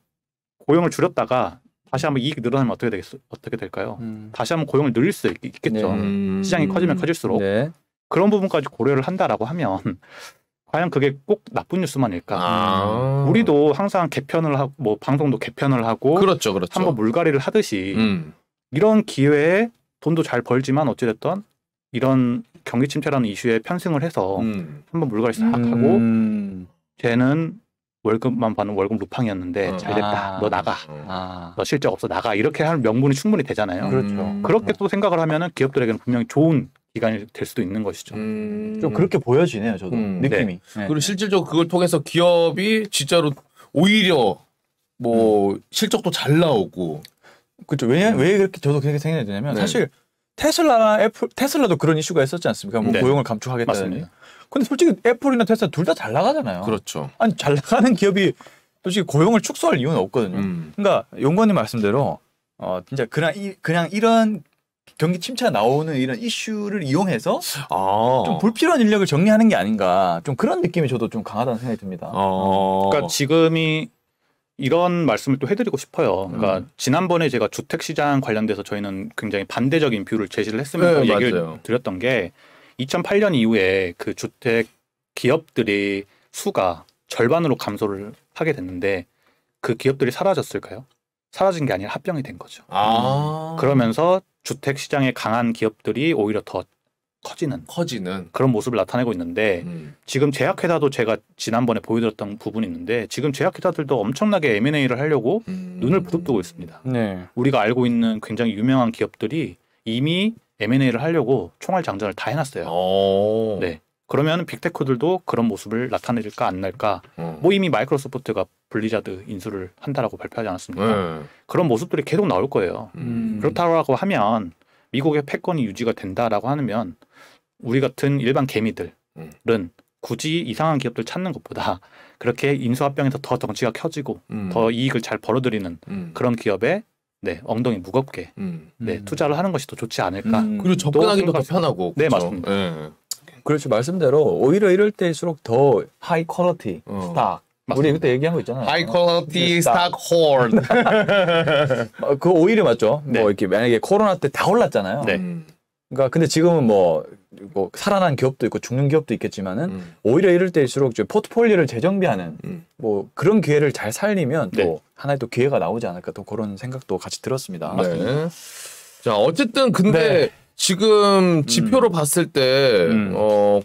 고용을 줄였다가 다시 한번 이익이 늘어나면 어떻게 될까요? 다시 한번 고용을 늘릴 수 있겠죠. 시장이 커지면 커질수록 네. 그런 부분까지 고려를 한다라고 하면 과연 그게 꼭 나쁜 뉴스만일까? 우리도 항상 개편을 하고 뭐 방송도 개편을 하고 그렇죠. 한번 물갈이를 하듯이 이런 기회에 돈도 잘 벌지만 어찌됐든 이런 경기 침체라는 이슈에 편승을 해서 한번 물갈이 싹 하고 쟤는 월급만 받는 월급 루팡이었는데 잘 됐다. 너 나가. 너 실적 없어 나가. 이렇게 할 명분이 충분히 되잖아요. 그렇죠. 그렇게 또 생각을 하면은 기업들에게는 분명히 좋은 기간이 될 수도 있는 것이죠. 좀 그렇게 보여지네요. 저도 느낌이. 네. 그리고 실질적으로 그걸 통해서 기업이 진짜로 오히려 뭐 실적도 잘 나오고. 그렇죠. 왜 그렇게 저도 그렇게 생각이 드냐면 사실 테슬라나 테슬라도 그런 이슈가 있었지 않습니까? 뭐 고용을 감축하겠다는. 근데 솔직히 애플이나 테슬라 둘 다 잘 나가잖아요. 그렇죠. 아니 잘 나가는 기업이 솔직히 고용을 축소할 이유는 없거든요. 그러니까 용건님 말씀대로 진짜 그냥 이런 경기 침체가 나오는 이런 이슈를 이용해서 좀 불필요한 인력을 정리하는 게 아닌가 좀 그런 느낌이 저도 좀 강하다는 생각이 듭니다. 그러니까 지금이 이런 말씀을 또 해드리고 싶어요. 그러니까 지난번에 제가 주택시장 관련돼서 저희는 굉장히 반대적인 뷰를 제시를 했으면서 얘기를 드렸던 게 2008년 이후에 그 주택 기업들의 수가 절반으로 감소를 하게 됐는데 그 기업들이 사라졌을까요? 사라진 게 아니라 합병이 된 거죠. 그러면서 주택 시장에 강한 기업들이 오히려 더 커지는 그런 모습을 나타내고 있는데 지금 제약회사도 제가 지난번에 보여드렸던 부분이 있는데 지금 제약회사들도 엄청나게 M&A를 하려고 눈을 부릅뜨고 있습니다. 네. 우리가 알고 있는 굉장히 유명한 기업들이 이미 M&A를 하려고 총알 장전을 다 해놨어요. 네. 그러면 빅테크들도 그런 모습을 나타낼까 안 낼까? 뭐 이미 마이크로소프트가 블리자드 인수를 한다라고 발표하지 않았습니까? 그런 모습들이 계속 나올 거예요. 그렇다고 하면 미국의 패권이 유지가 된다라고 하면 우리 같은 일반 개미들은 굳이 이상한 기업들 찾는 것보다 그렇게 인수합병에서 더 덩치가 커지고 더 이익을 잘 벌어들이는 그런 기업에 엉덩이 무겁게 투자를 하는 것이 더 좋지 않을까. 그리고 접근하기도 더 편하고. 네, 맞습니다. 네. 그렇죠. 말씀대로 오히려 이럴 때일수록 더 하이 퀄리티 스탁. 우리 그때 얘기한 거 있잖아요. 하이 퀄리티 스탁 홀드. 그거 오히려 맞죠. 뭐 이렇게 만약에 코로나 때 다 올랐잖아요. 그러니까 근데 지금은 뭐 살아난 기업도 있고 죽는 기업도 있겠지만은 오히려 이럴 때일수록 포트폴리오를 재정비하는 뭐 그런 기회를 잘 살리면 또 하나의 또 기회가 나오지 않을까 또 그런 생각도 같이 들었습니다. 네. 자 어쨌든 근데 지금 지표로 봤을 때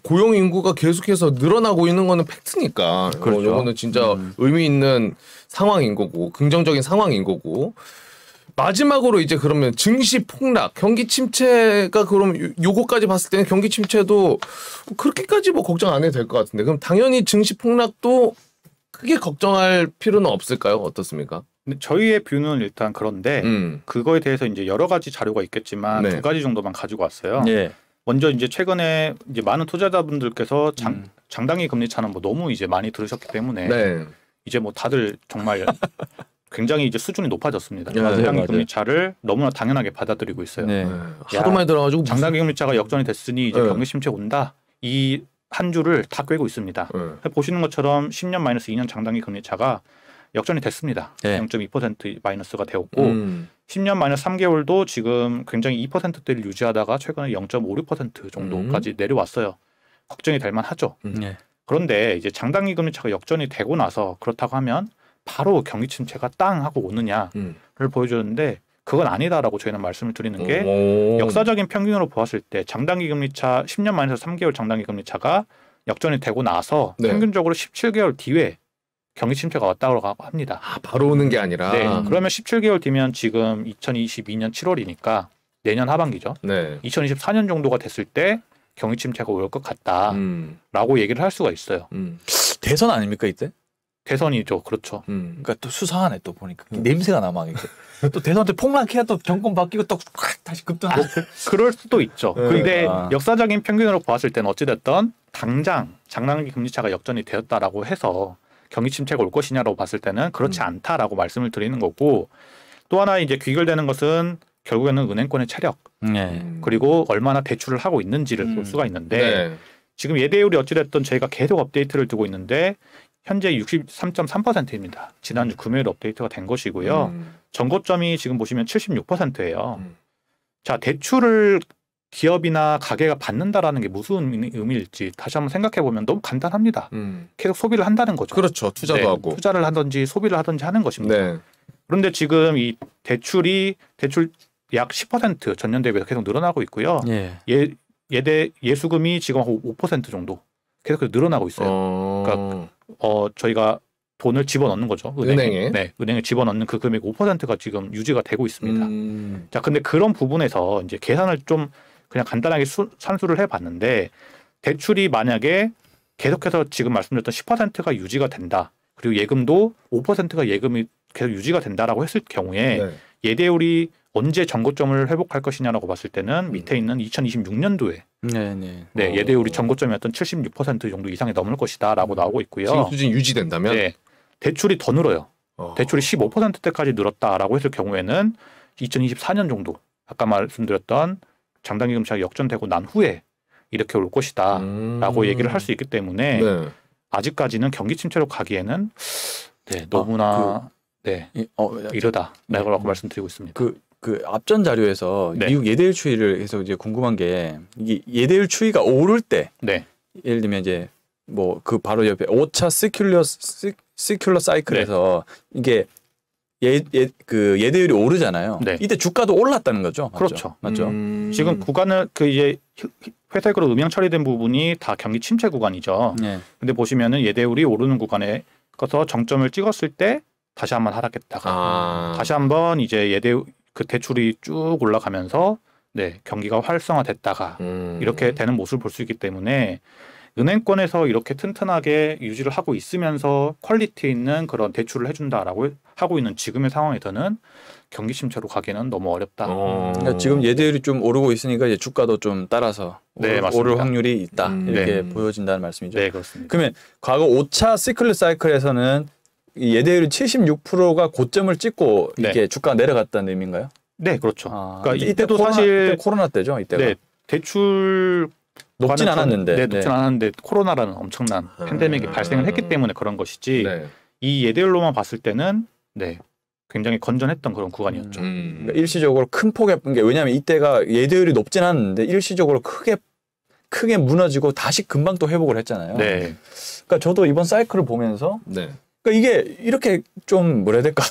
고용 인구가 계속해서 늘어나고 있는 거는 팩트니까 그렇죠. 이거는 진짜 의미 있는 상황인 거고 긍정적인 상황인 거고 마지막으로 이제 그러면 증시 폭락, 경기 침체가 그럼 요거까지 봤을 때는 경기 침체도 그렇게까지 뭐 걱정 안 해도 될 것 같은데 그럼 당연히 증시 폭락도 크게 걱정할 필요는 없을까요? 어떻습니까? 근데 저희의 뷰는 일단 그런데 그거에 대해서 이제 여러 가지 자료가 있겠지만 두 가지 정도만 가지고 왔어요. 먼저 이제 최근에 이제 많은 투자자분들께서 장단기 금리 차는 뭐 너무 이제 많이 들으셨기 때문에 이제 뭐 다들 정말 굉장히 이제 수준이 높아졌습니다. 장단기 금리 차를 너무나 당연하게 받아들이고 있어요. 하도 많이 들어가지고 장단기 금리 차가 역전이 됐으니 이제 경기 침체 온다. 이 한 주를 다 꿰고 있습니다. 보시는 것처럼 10년 마이너스 2년 장단기 금리 차가 역전이 됐습니다. 0.2% 마이너스가 되었고 10년 마이너스 3개월도 지금 굉장히 2%대를 유지하다가 최근에 0.56% 정도까지 내려왔어요. 걱정이 될 만하죠. 그런데 이제 장단기 금리 차가 역전이 되고 나서 그렇다고 하면 바로 경기 침체가 땅 하고 오느냐를 보여주는데 그건 아니다라고 저희는 말씀을 드리는 게 역사적인 평균으로 보았을 때 장단기 금리 차 10년 마이너스 3개월 장단기 금리 차가 역전이 되고 나서 평균적으로 17개월 뒤에 경기 침체가 왔다고 합니다. 바로 오는 게 아니라. 그러면 17개월 뒤면 지금 2022년 7월이니까 내년 하반기죠. 2024년 정도가 됐을 때 경기 침체가 올 것 같다라고 얘기를 할 수가 있어요. 대선 아닙니까 이때? 대선이죠, 그렇죠. 그러니까 또 수상하네 또 보니까 냄새가 나 막 이렇게. 또 대선 때 폭락해야 또 정권 바뀌고 또 다시 급등하고. 그럴 수도 있죠. 근데 역사적인 평균으로 보았을 때는 어찌됐든 당장 장단기 금리차가 역전이 되었다라고 해서 경기 침체가 올 것이냐라고 봤을 때는 그렇지 않다라고 말씀을 드리는 거고 또 하나 이제 귀결되는 것은 결국에는 은행권의 체력 그리고 얼마나 대출을 하고 있는지를 볼 수가 있는데 지금 예대율이 어찌됐든 저희가 계속 업데이트를 두고 있는데 현재 63.3%입니다. 지난주 금요일 업데이트가 된 것이고요. 전고점이 지금 보시면 76%예요. 자, 대출을 기업이나 가게가 받는다라는 게 무슨 의미일지 다시 한번 생각해 보면 너무 간단합니다. 계속 소비를 한다는 거죠. 그렇죠. 투자도 네, 하고. 투자를 하든지 소비를 하든지 하는 것입니다. 네. 그런데 지금 이 대출 약 10% 전년 대비해서 계속 늘어나고 있고요. 예수금이 지금 한 5% 정도 계속 늘어나고 있어요. 그러니까 저희가 돈을 집어넣는 거죠. 은행에. 네, 은행에 집어넣는 그 금액 5%가 지금 유지가 되고 있습니다. 자, 근데 그런 부분에서 이제 계산을 좀 그냥 간단하게 산수를 해봤는데 대출이 만약에 계속해서 지금 말씀드렸던 10%가 유지가 된다. 그리고 예금도 5%가 예금이 계속 유지가 된다라고 했을 경우에 네. 예대율이 언제 전고점을 회복할 것이냐라고 봤을 때는 밑에 있는 2026년도에 예대율이 전고점이었던 76% 정도 이상이 넘을 것이다라고 나오고 있고요. 지금 수준이 유지된다면? 네. 대출이 더 늘어요. 대출이 15%대까지 늘었다라고 했을 경우에는 2024년 정도 아까 말씀드렸던 장단기 금리가 역전되고 난 후에 이렇게 올 것이다라고 얘기를 할 수 있기 때문에 네. 아직까지는 경기 침체로 가기에는 너무나 이르다라고 말씀드리고 있습니다. 그 앞전 자료에서 미국 예대율 추이를 해서 이제 궁금한 게 이게 예대율 추이가 오를 때 예를 들면 이제 뭐 그 바로 옆에 5차 시큘러 사이클에서 이게 그 예대율이 오르잖아요. 이때 주가도 올랐다는 거죠. 맞죠? 그렇죠. 맞죠. 지금 구간을 이제 회색으로 음영 처리된 부분이 다 경기 침체 구간이죠. 근데 보시면은 예대율이 오르는 구간에 가서 정점을 찍었을 때 다시 한번 하락했다가 다시 한번 이제 그 대출이 쭉 올라가면서 경기가 활성화됐다가 이렇게 되는 모습을 볼 수 있기 때문에 은행권에서 이렇게 튼튼하게 유지를 하고 있으면서 퀄리티 있는 그런 대출을 해준다라고 하고 있는 지금의 상황에서는 경기 침체로 가기는 너무 어렵다. 그러니까 지금 예대율이 좀 오르고 있으니까 이제 주가도 좀 따라서 오를 확률이 있다 이렇게 보여진다는 말씀이죠. 네, 그렇습니다. 그러면 과거 5차 시클러 사이클에서는 예대율이 76%가 고점을 찍고 이게 주가가 내려갔다는 의미인가요? 네, 그렇죠. 그러니까 이때도 사실 코로나 때죠, 이때가. 대출 높진 않았는데. 높진 않았는데 코로나라는 엄청난 팬데믹이 발생을 했기 때문에 그런 것이지 이 예대율로만 봤을 때는 굉장히 건전했던 그런 구간이었죠. 그러니까 일시적으로 큰 폭의 왜냐하면 이때가 예대율이 높진 않았는데 일시적으로 크게 무너지고 다시 금방 또 회복을 했잖아요. 그러니까 저도 이번 사이클을 보면서 그러니까 이게 이렇게 좀 뭐라 해야 될까?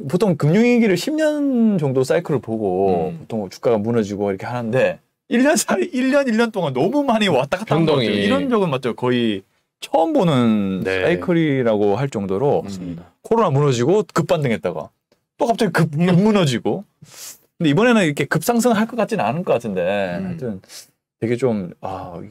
보통 금융위기를 10년 정도 사이클을 보고 보통 주가가 무너지고 이렇게 하는데 1년 동안 너무 많이 왔다 갔다 한 것 같아요. 이런 적은 맞죠. 거의 처음 보는 사이클이라고 할 정도로 코로나 무너지고 급반등했다가 또 갑자기 급 무너지고 근데 이번에는 이렇게 급상승할 것 같지는 않을 것 같은데 하여튼 되게 좀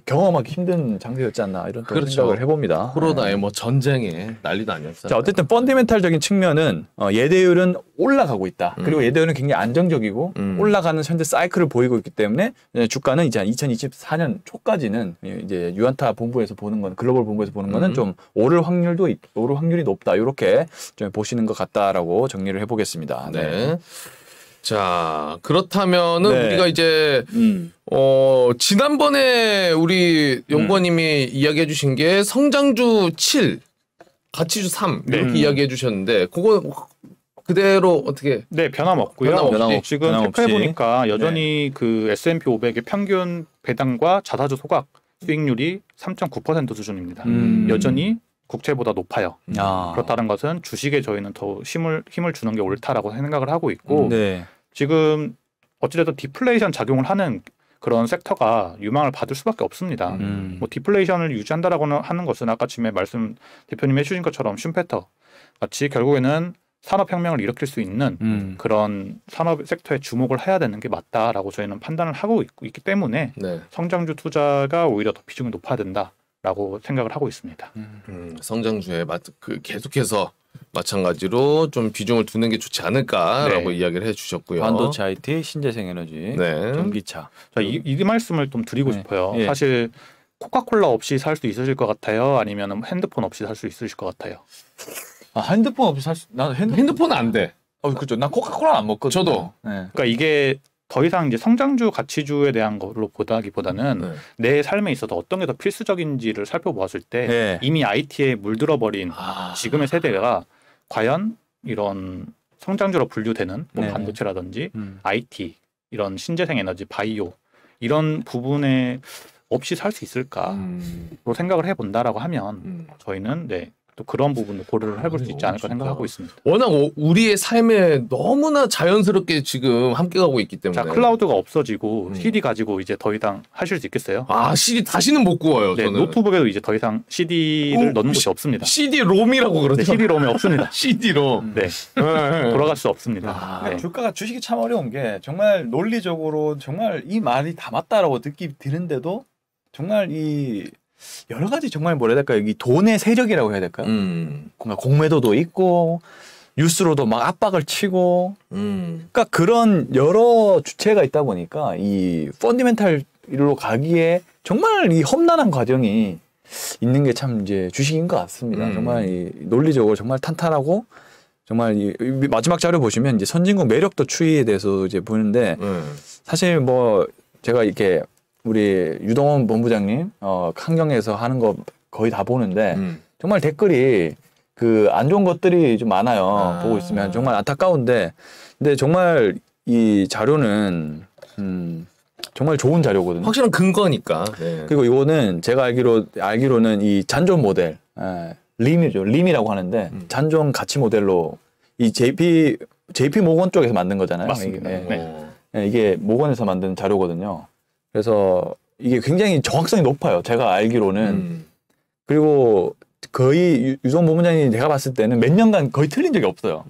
경험하기 힘든 장세였지 않나 이런 또 생각을 해봅니다. 코로나에 뭐 전쟁에 난리도 아니었어요. 자, 어쨌든 펀디멘탈적인 측면은 예대율은 올라가고 있다. 그리고 예대율은 굉장히 안정적이고 올라가는 현재 사이클을 보이고 있기 때문에 주가는 이제 2024년 초까지는 이제 유안타 본부에서 보는 건 글로벌 본부에서 보는 거는 좀 오를 확률이 높다. 이렇게 좀 보시는 것 같다라고 정리를 해보겠습니다. 네. 자, 그렇다면은 우리가 이제 지난번에 우리 연구원님이 이야기해 주신 게 성장주 7, 가치주 3 이렇게 이야기해 주셨는데 그거 그대로 어떻게 변함없고요. 지금 체크해 보니까 여전히 그 S&P 500의 평균 배당과 자사주 소각 수익률이 3.9% 수준입니다. 여전히 국채보다 높아요. 그렇다는 것은 주식에 저희는 더 힘을 주는 게 옳다라고 생각을 하고 있고 지금 어찌됐든 디플레이션 작용을 하는 그런 섹터가 유망을 받을 수밖에 없습니다. 뭐 디플레이션을 유지한다라고 하는 것은 아까 지금 말씀 대표님이 해주신 것처럼 슈페터 같이 결국에는 산업혁명을 일으킬 수 있는 그런 산업 섹터에 주목을 해야 되는 게 맞다라고 저희는 판단을 하고 있기 때문에 성장주 투자가 오히려 더 비중이 높아야 된다라고 생각을 하고 있습니다. 성장주에 계속해서 마찬가지로 좀 비중을 두는 게 좋지 않을까라고 이야기를 해주셨고요. 반도체 IT, 신재생에너지, 전기차. 자, 이 말씀을 좀 드리고 싶어요. 사실 코카콜라 없이 살 수 있으실 것 같아요? 아니면 핸드폰 없이 살 수 있으실 것 같아요? 핸드폰 없이 나는 핸드폰은 안 돼. 그렇죠. 난 코카콜라 안 먹거든요. 저도. 그러니까 이게 더 이상 이제 성장주 가치주에 대한 걸로 보다기보다는 내 삶에 있어서 어떤 게 더 필수적인지를 살펴보았을 때 이미 IT에 물들어 버린 지금의 세대가 과연 이런 성장주로 분류되는 뭐 반도체라든지 IT 이런 신재생 에너지, 바이오 이런 부분에 없이 살 수 있을까로 생각을 해본다라고 하면 저희는 또 그런 부분도 고려를 해볼 수 있지 않을까 생각하고 있습니다. 워낙 우리의 삶에 너무나 자연스럽게 지금 함께 가고 있기 때문에. 자, 클라우드가 없어지고 CD 가지고 이제 더 이상 하실 수 있겠어요? CD 다시는 못 구워요. 네, 저는. 노트북에도 이제 더 이상 CD를 넣는 곳이 없습니다. CD-ROM이라고 그러죠. 네, CD-ROM이 없습니다. CD-ROM. 네, 돌아갈 수 없습니다. 네. 주가가 주식이 참 어려운 게 정말 논리적으로 정말 이 말이 다 맞다라고 느끼 드는데도 정말 이 여러 가지 정말 뭐라 해야 될까요? 이 돈의 세력이라고 해야 될까요? 뭔가 공매도도 있고 뉴스로도 막 압박을 치고 그러니까 그런 여러 주체가 있다 보니까 이 펀디멘탈로 가기에 정말 이 험난한 과정이 있는 게 참 이제 주식인 것 같습니다. 정말 이 논리적으로 정말 탄탄하고 정말 이 마지막 자료 보시면 이제 선진국 매력도 추이에 대해서 이제 보는데 사실 뭐 제가 이렇게 우리 유동원 본부장님 환경에서 하는 거 거의 다 보는데 정말 댓글이 그 안 좋은 것들이 좀 많아요. 보고 있으면 정말 안타까운데 근데 정말 이 자료는 정말 좋은 자료거든요. 확실한 근거니까. 네. 그리고 이거는 제가 알기로는 이 잔존 모델 림이라고 하는데 잔존 가치 모델로 이 JP 모건 쪽에서 만든 거잖아요. 맞습니다. 이게 모건에서 만든 자료거든요. 그래서 이게 굉장히 정확성이 높아요. 제가 알기로는. 그리고 거의 유동 본부장님 내가 봤을 때는 몇 년간 거의 틀린 적이 없어요.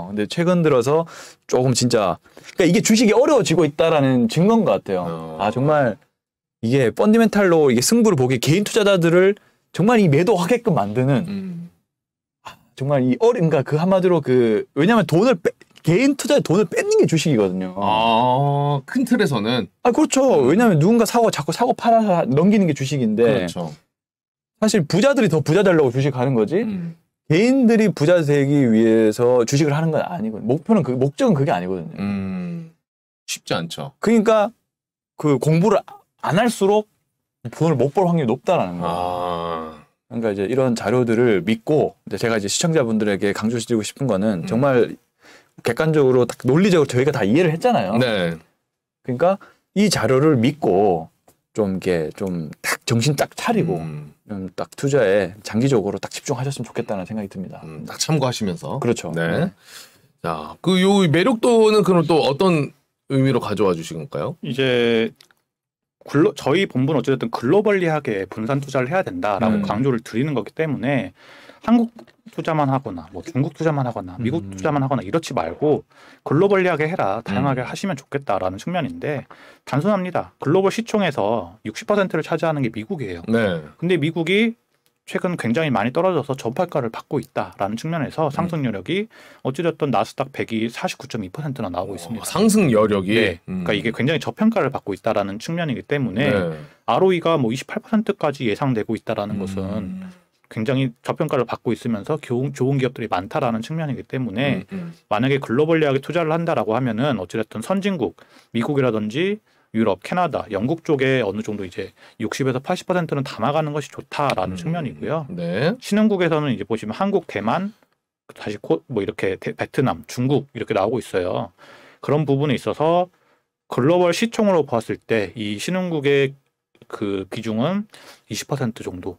근데 최근 들어서 조금 진짜 그러니까 이게 주식이 어려워지고 있다라는 증거인 것 같아요. 정말 이게 펀디멘탈로 이게 승부를 보기 개인 투자자들을 정말 이 매도하게끔 만드는 정말 이 그러니까 그 한마디로 왜냐하면 개인 투자에 돈을 뺏는 게 주식이거든요. 큰 틀에서는. 그렇죠. 왜냐하면 누군가 자꾸 사고 팔아서 넘기는 게 주식인데. 그렇죠. 사실 부자들이 더 부자 되려고 주식하는 거지. 개인들이 부자 되기 위해서 주식을 하는 건 아니거든요. 목적은 그게 아니거든요. 쉽지 않죠. 그러니까 그 공부를 안 할수록 돈을 못 벌 확률이 높다라는 거예요. 그러니까 이제 이런 자료들을 믿고 제가 이제 시청자분들에게 강조드리고 싶은 거는 정말 객관적으로 딱 논리적으로 저희가 다 이해를 했잖아요. 네. 그러니까 이 자료를 믿고 좀 이렇게 좀 딱 정신 딱 차리고 좀 딱 투자에 장기적으로 딱 집중하셨으면 좋겠다는 생각이 듭니다. 딱 참고하시면서. 그렇죠. 네. 자, 요 매력도는 그럼 또 어떤 의미로 가져와 주신 건가요? 이제 저희 본부는 어쨌든 글로벌리하게 분산 투자를 해야 된다라고 강조를 드리는 거기 때문에 한국 투자만 하거나 뭐 중국 투자만 하거나 미국 투자만 하거나 이렇지 말고 글로벌리하게 해라, 다양하게 하시면 좋겠다라는 측면인데 단순합니다. 글로벌 시총에서 60%를 차지하는 게 미국이에요. 네. 근데 미국이 최근 굉장히 많이 떨어져서 저평가를 받고 있다라는 측면에서 상승 여력이 어찌됐든 나스닥 100이 49.2%나 나오고 있습니다. 상승 여력이. 네. 그러니까 이게 굉장히 저평가를 받고 있다라는 측면이기 때문에 ROE가 뭐 28%까지 예상되고 있다라는 것은 굉장히 저평가를 받고 있으면서 좋은 기업들이 많다라는 측면이기 때문에 만약에 글로벌리하게 투자를 한다라고 하면은 어찌됐든 선진국, 미국이라든지 유럽, 캐나다, 영국 쪽에 어느 정도 이제 60에서 80%는 담아가는 것이 좋다라는 측면이고요. 네. 신흥국에서는 이제 보시면 한국, 대만, 다시 뭐 이렇게 베트남, 중국 이렇게 나오고 있어요. 그런 부분에 있어서 글로벌 시총으로 봤을 때 이 신흥국의 그 비중은 20% 정도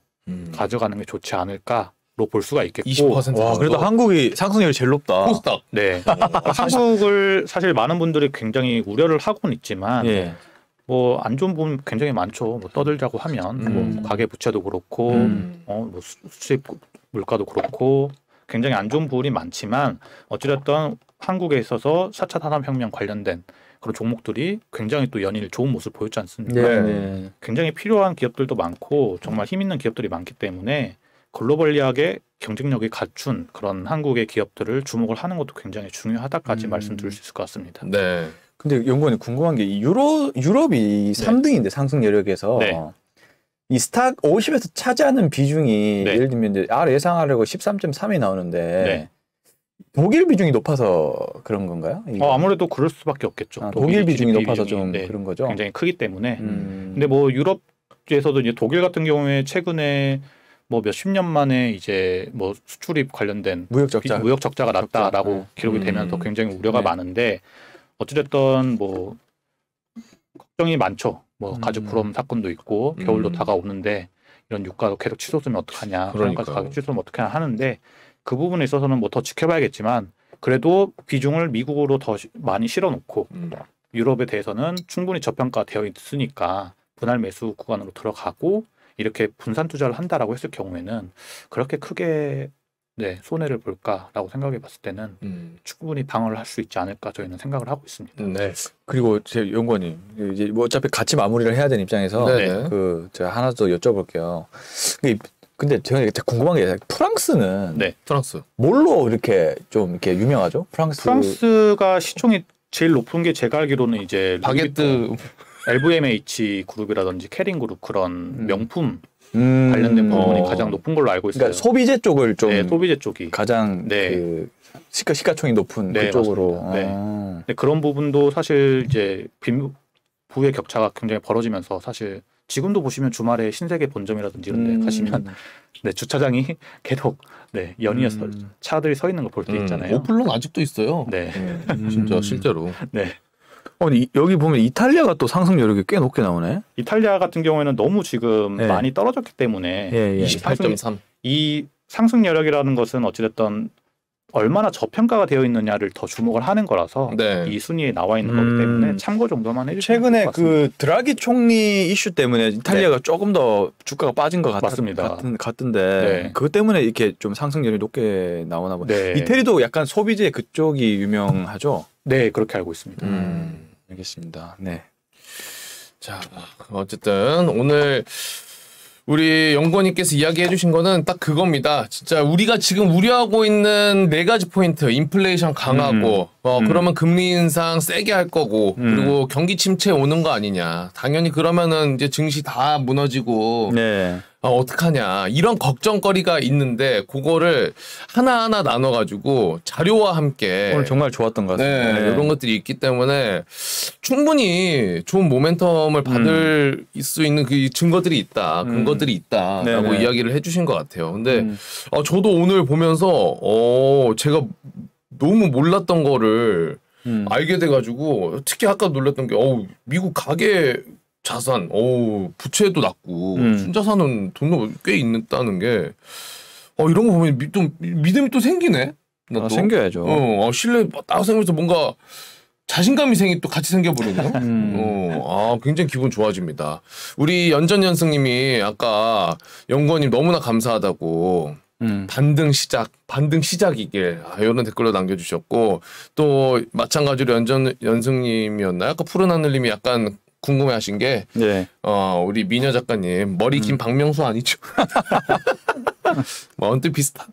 가져가는 게 좋지 않을까로 볼 수가 있겠고. 20%. 와, 그래도 한국이 상승률이 제일 높다. 코스닥. 네. 한국을 사실 많은 분들이 굉장히 우려를 하고는 있지만 뭐 안 좋은 부분 굉장히 많죠. 뭐 떠들자고 하면 뭐 가계 부채도 그렇고 뭐 수입 물가도 그렇고 굉장히 안 좋은 부분이 많지만 어찌됐든 한국에 있어서 4차 산업혁명 관련된 그런 종목들이 굉장히 또 연일 좋은 모습을 보였지 않습니까? 네. 굉장히 필요한 기업들도 많고 정말 힘 있는 기업들이 많기 때문에 글로벌리하게 경쟁력이 갖춘 그런 한국의 기업들을 주목을 하는 것도 굉장히 중요하다까지 말씀드릴 수 있을 것 같습니다. 네. 근데 연구원이 궁금한 게 유럽이 3등인데 상승 여력에서 이 스탁 50에서 차지하는 비중이 예를 들면 이제 예상하려고 13.3이 나오는데 독일 비중이 높아서 그런 건가요? 아무래도 그럴 수밖에 없겠죠. 독일 비중이 높아서 좀 그런 거죠. 굉장히 크기 때문에. 근데 뭐 유럽에서도 이제 독일 같은 경우에 최근에 뭐 몇십 년 만에 이제 뭐 수출입 관련된 무역 적자가 났다라고 기록이 되면서 굉장히 우려가 많은데 어찌됐든 뭐 걱정이 많죠. 뭐 가즈프롬 사건도 있고 겨울도 다가오는데 이런 유가도 계속 치솟으면 어떡하냐, 그러니까 가격 치솟으면 어떡하냐 하는데 그 부분에 있어서는 뭐 더 지켜봐야겠지만 그래도 비중을 미국으로 더 많이 실어놓고 유럽에 대해서는 충분히 저평가되어 있으니까 분할 매수 구간으로 들어가고 이렇게 분산 투자를 한다라고 했을 경우에는 그렇게 크게 손해를 볼까라고 생각해 봤을 때는 충분히 방어를 할 수 있지 않을까 저희는 생각을 하고 있습니다. 네. 그리고 제 연구원님 이제 뭐 어차피 같이 마무리를 해야 되는 입장에서 그 제가 하나 더 여쭤볼게요. 근데 제가 궁금한 게 프랑스는 프랑스 뭘로 이렇게 좀 이렇게 유명하죠? 프랑스가 시총이 제일 높은 게 제가 알기로는 이제 바게트 LVMH 그룹이라든지 캐링 그룹 그런 명품 관련된 부분이 가장 높은 걸로 알고 있어요. 그러니까 소비재 쪽을 좀 소비재 쪽이 가장 그 시가총이 높은 그쪽으로. 근데 그런 부분도 사실 이제 부의 격차가 굉장히 벌어지면서 사실 지금도 보시면 주말에 신세계 본점이라든지 이런 데 가시면 주차장이 계속 연이어서 차들이 서 있는 걸 볼 때 있잖아요. 오플론 아직도 있어요. 진짜 실제로. 여기 보면 이탈리아가 또 상승 여력이 꽤 높게 나오네. 이탈리아 같은 경우에는 너무 지금 많이 떨어졌기 때문에 28.3. 이 상승 여력이라는 것은 어찌됐든 얼마나 저평가가 되어 있느냐를 더 주목을 하는 거라서 이 순위에 나와 있는 거기 때문에 참고 정도만 해주시면 최근에 그 드라기 총리 이슈 때문에 이탈리아가 조금 더 주가가 빠진 것 같던데 그것 때문에 이렇게 좀 상승률이 높게 나오나 보네. 이태리도 약간 소비재 그쪽이 유명하죠? 네, 그렇게 알고 있습니다. 알겠습니다. 네. 자, 어쨌든 오늘 우리 연구원님께서 이야기해 주신 거는 딱 그겁니다. 진짜 우리가 지금 우려하고 있는 4가지 포인트. 인플레이션 강하고 그러면 금리 인상 세게 할 거고 그리고 경기 침체 오는 거 아니냐. 당연히 그러면은 이제 증시 다 무너지고 어떡하냐. 이런 걱정거리가 있는데 그거를 하나하나 나눠가지고 자료와 함께 오늘 정말 좋았던 것 같습니다. 이런 것들이 있기 때문에 충분히 좋은 모멘텀을 받을 수 있는 그 증거들이 있다. 근거들이 있다라고 이야기를 해주신 것 같아요. 근데 저도 오늘 보면서 제가 너무 몰랐던 거를 알게 돼가지고 특히 아까 놀랐던 게 미국 가계 자산, 부채도 낮고 순자산은 돈도 꽤 있다는 게 이런 거 보면 좀 믿음이 또 생기네. 생겨야죠. 신뢰 딱 생기면서 뭔가 자신감이 또 같이 생겨버리네요. 굉장히 기분 좋아집니다. 우리 연전연승님이 아까 연구원님 너무나 감사하다고 반등 시작이길 이런 댓글로 남겨주셨고 또 마찬가지로 연승님이었나요? 아까 푸른 하늘님이 약간 궁금해하신 게 우리 미녀 작가님 머리 긴 박명수 아니죠? 뭐 언뜻 비슷한.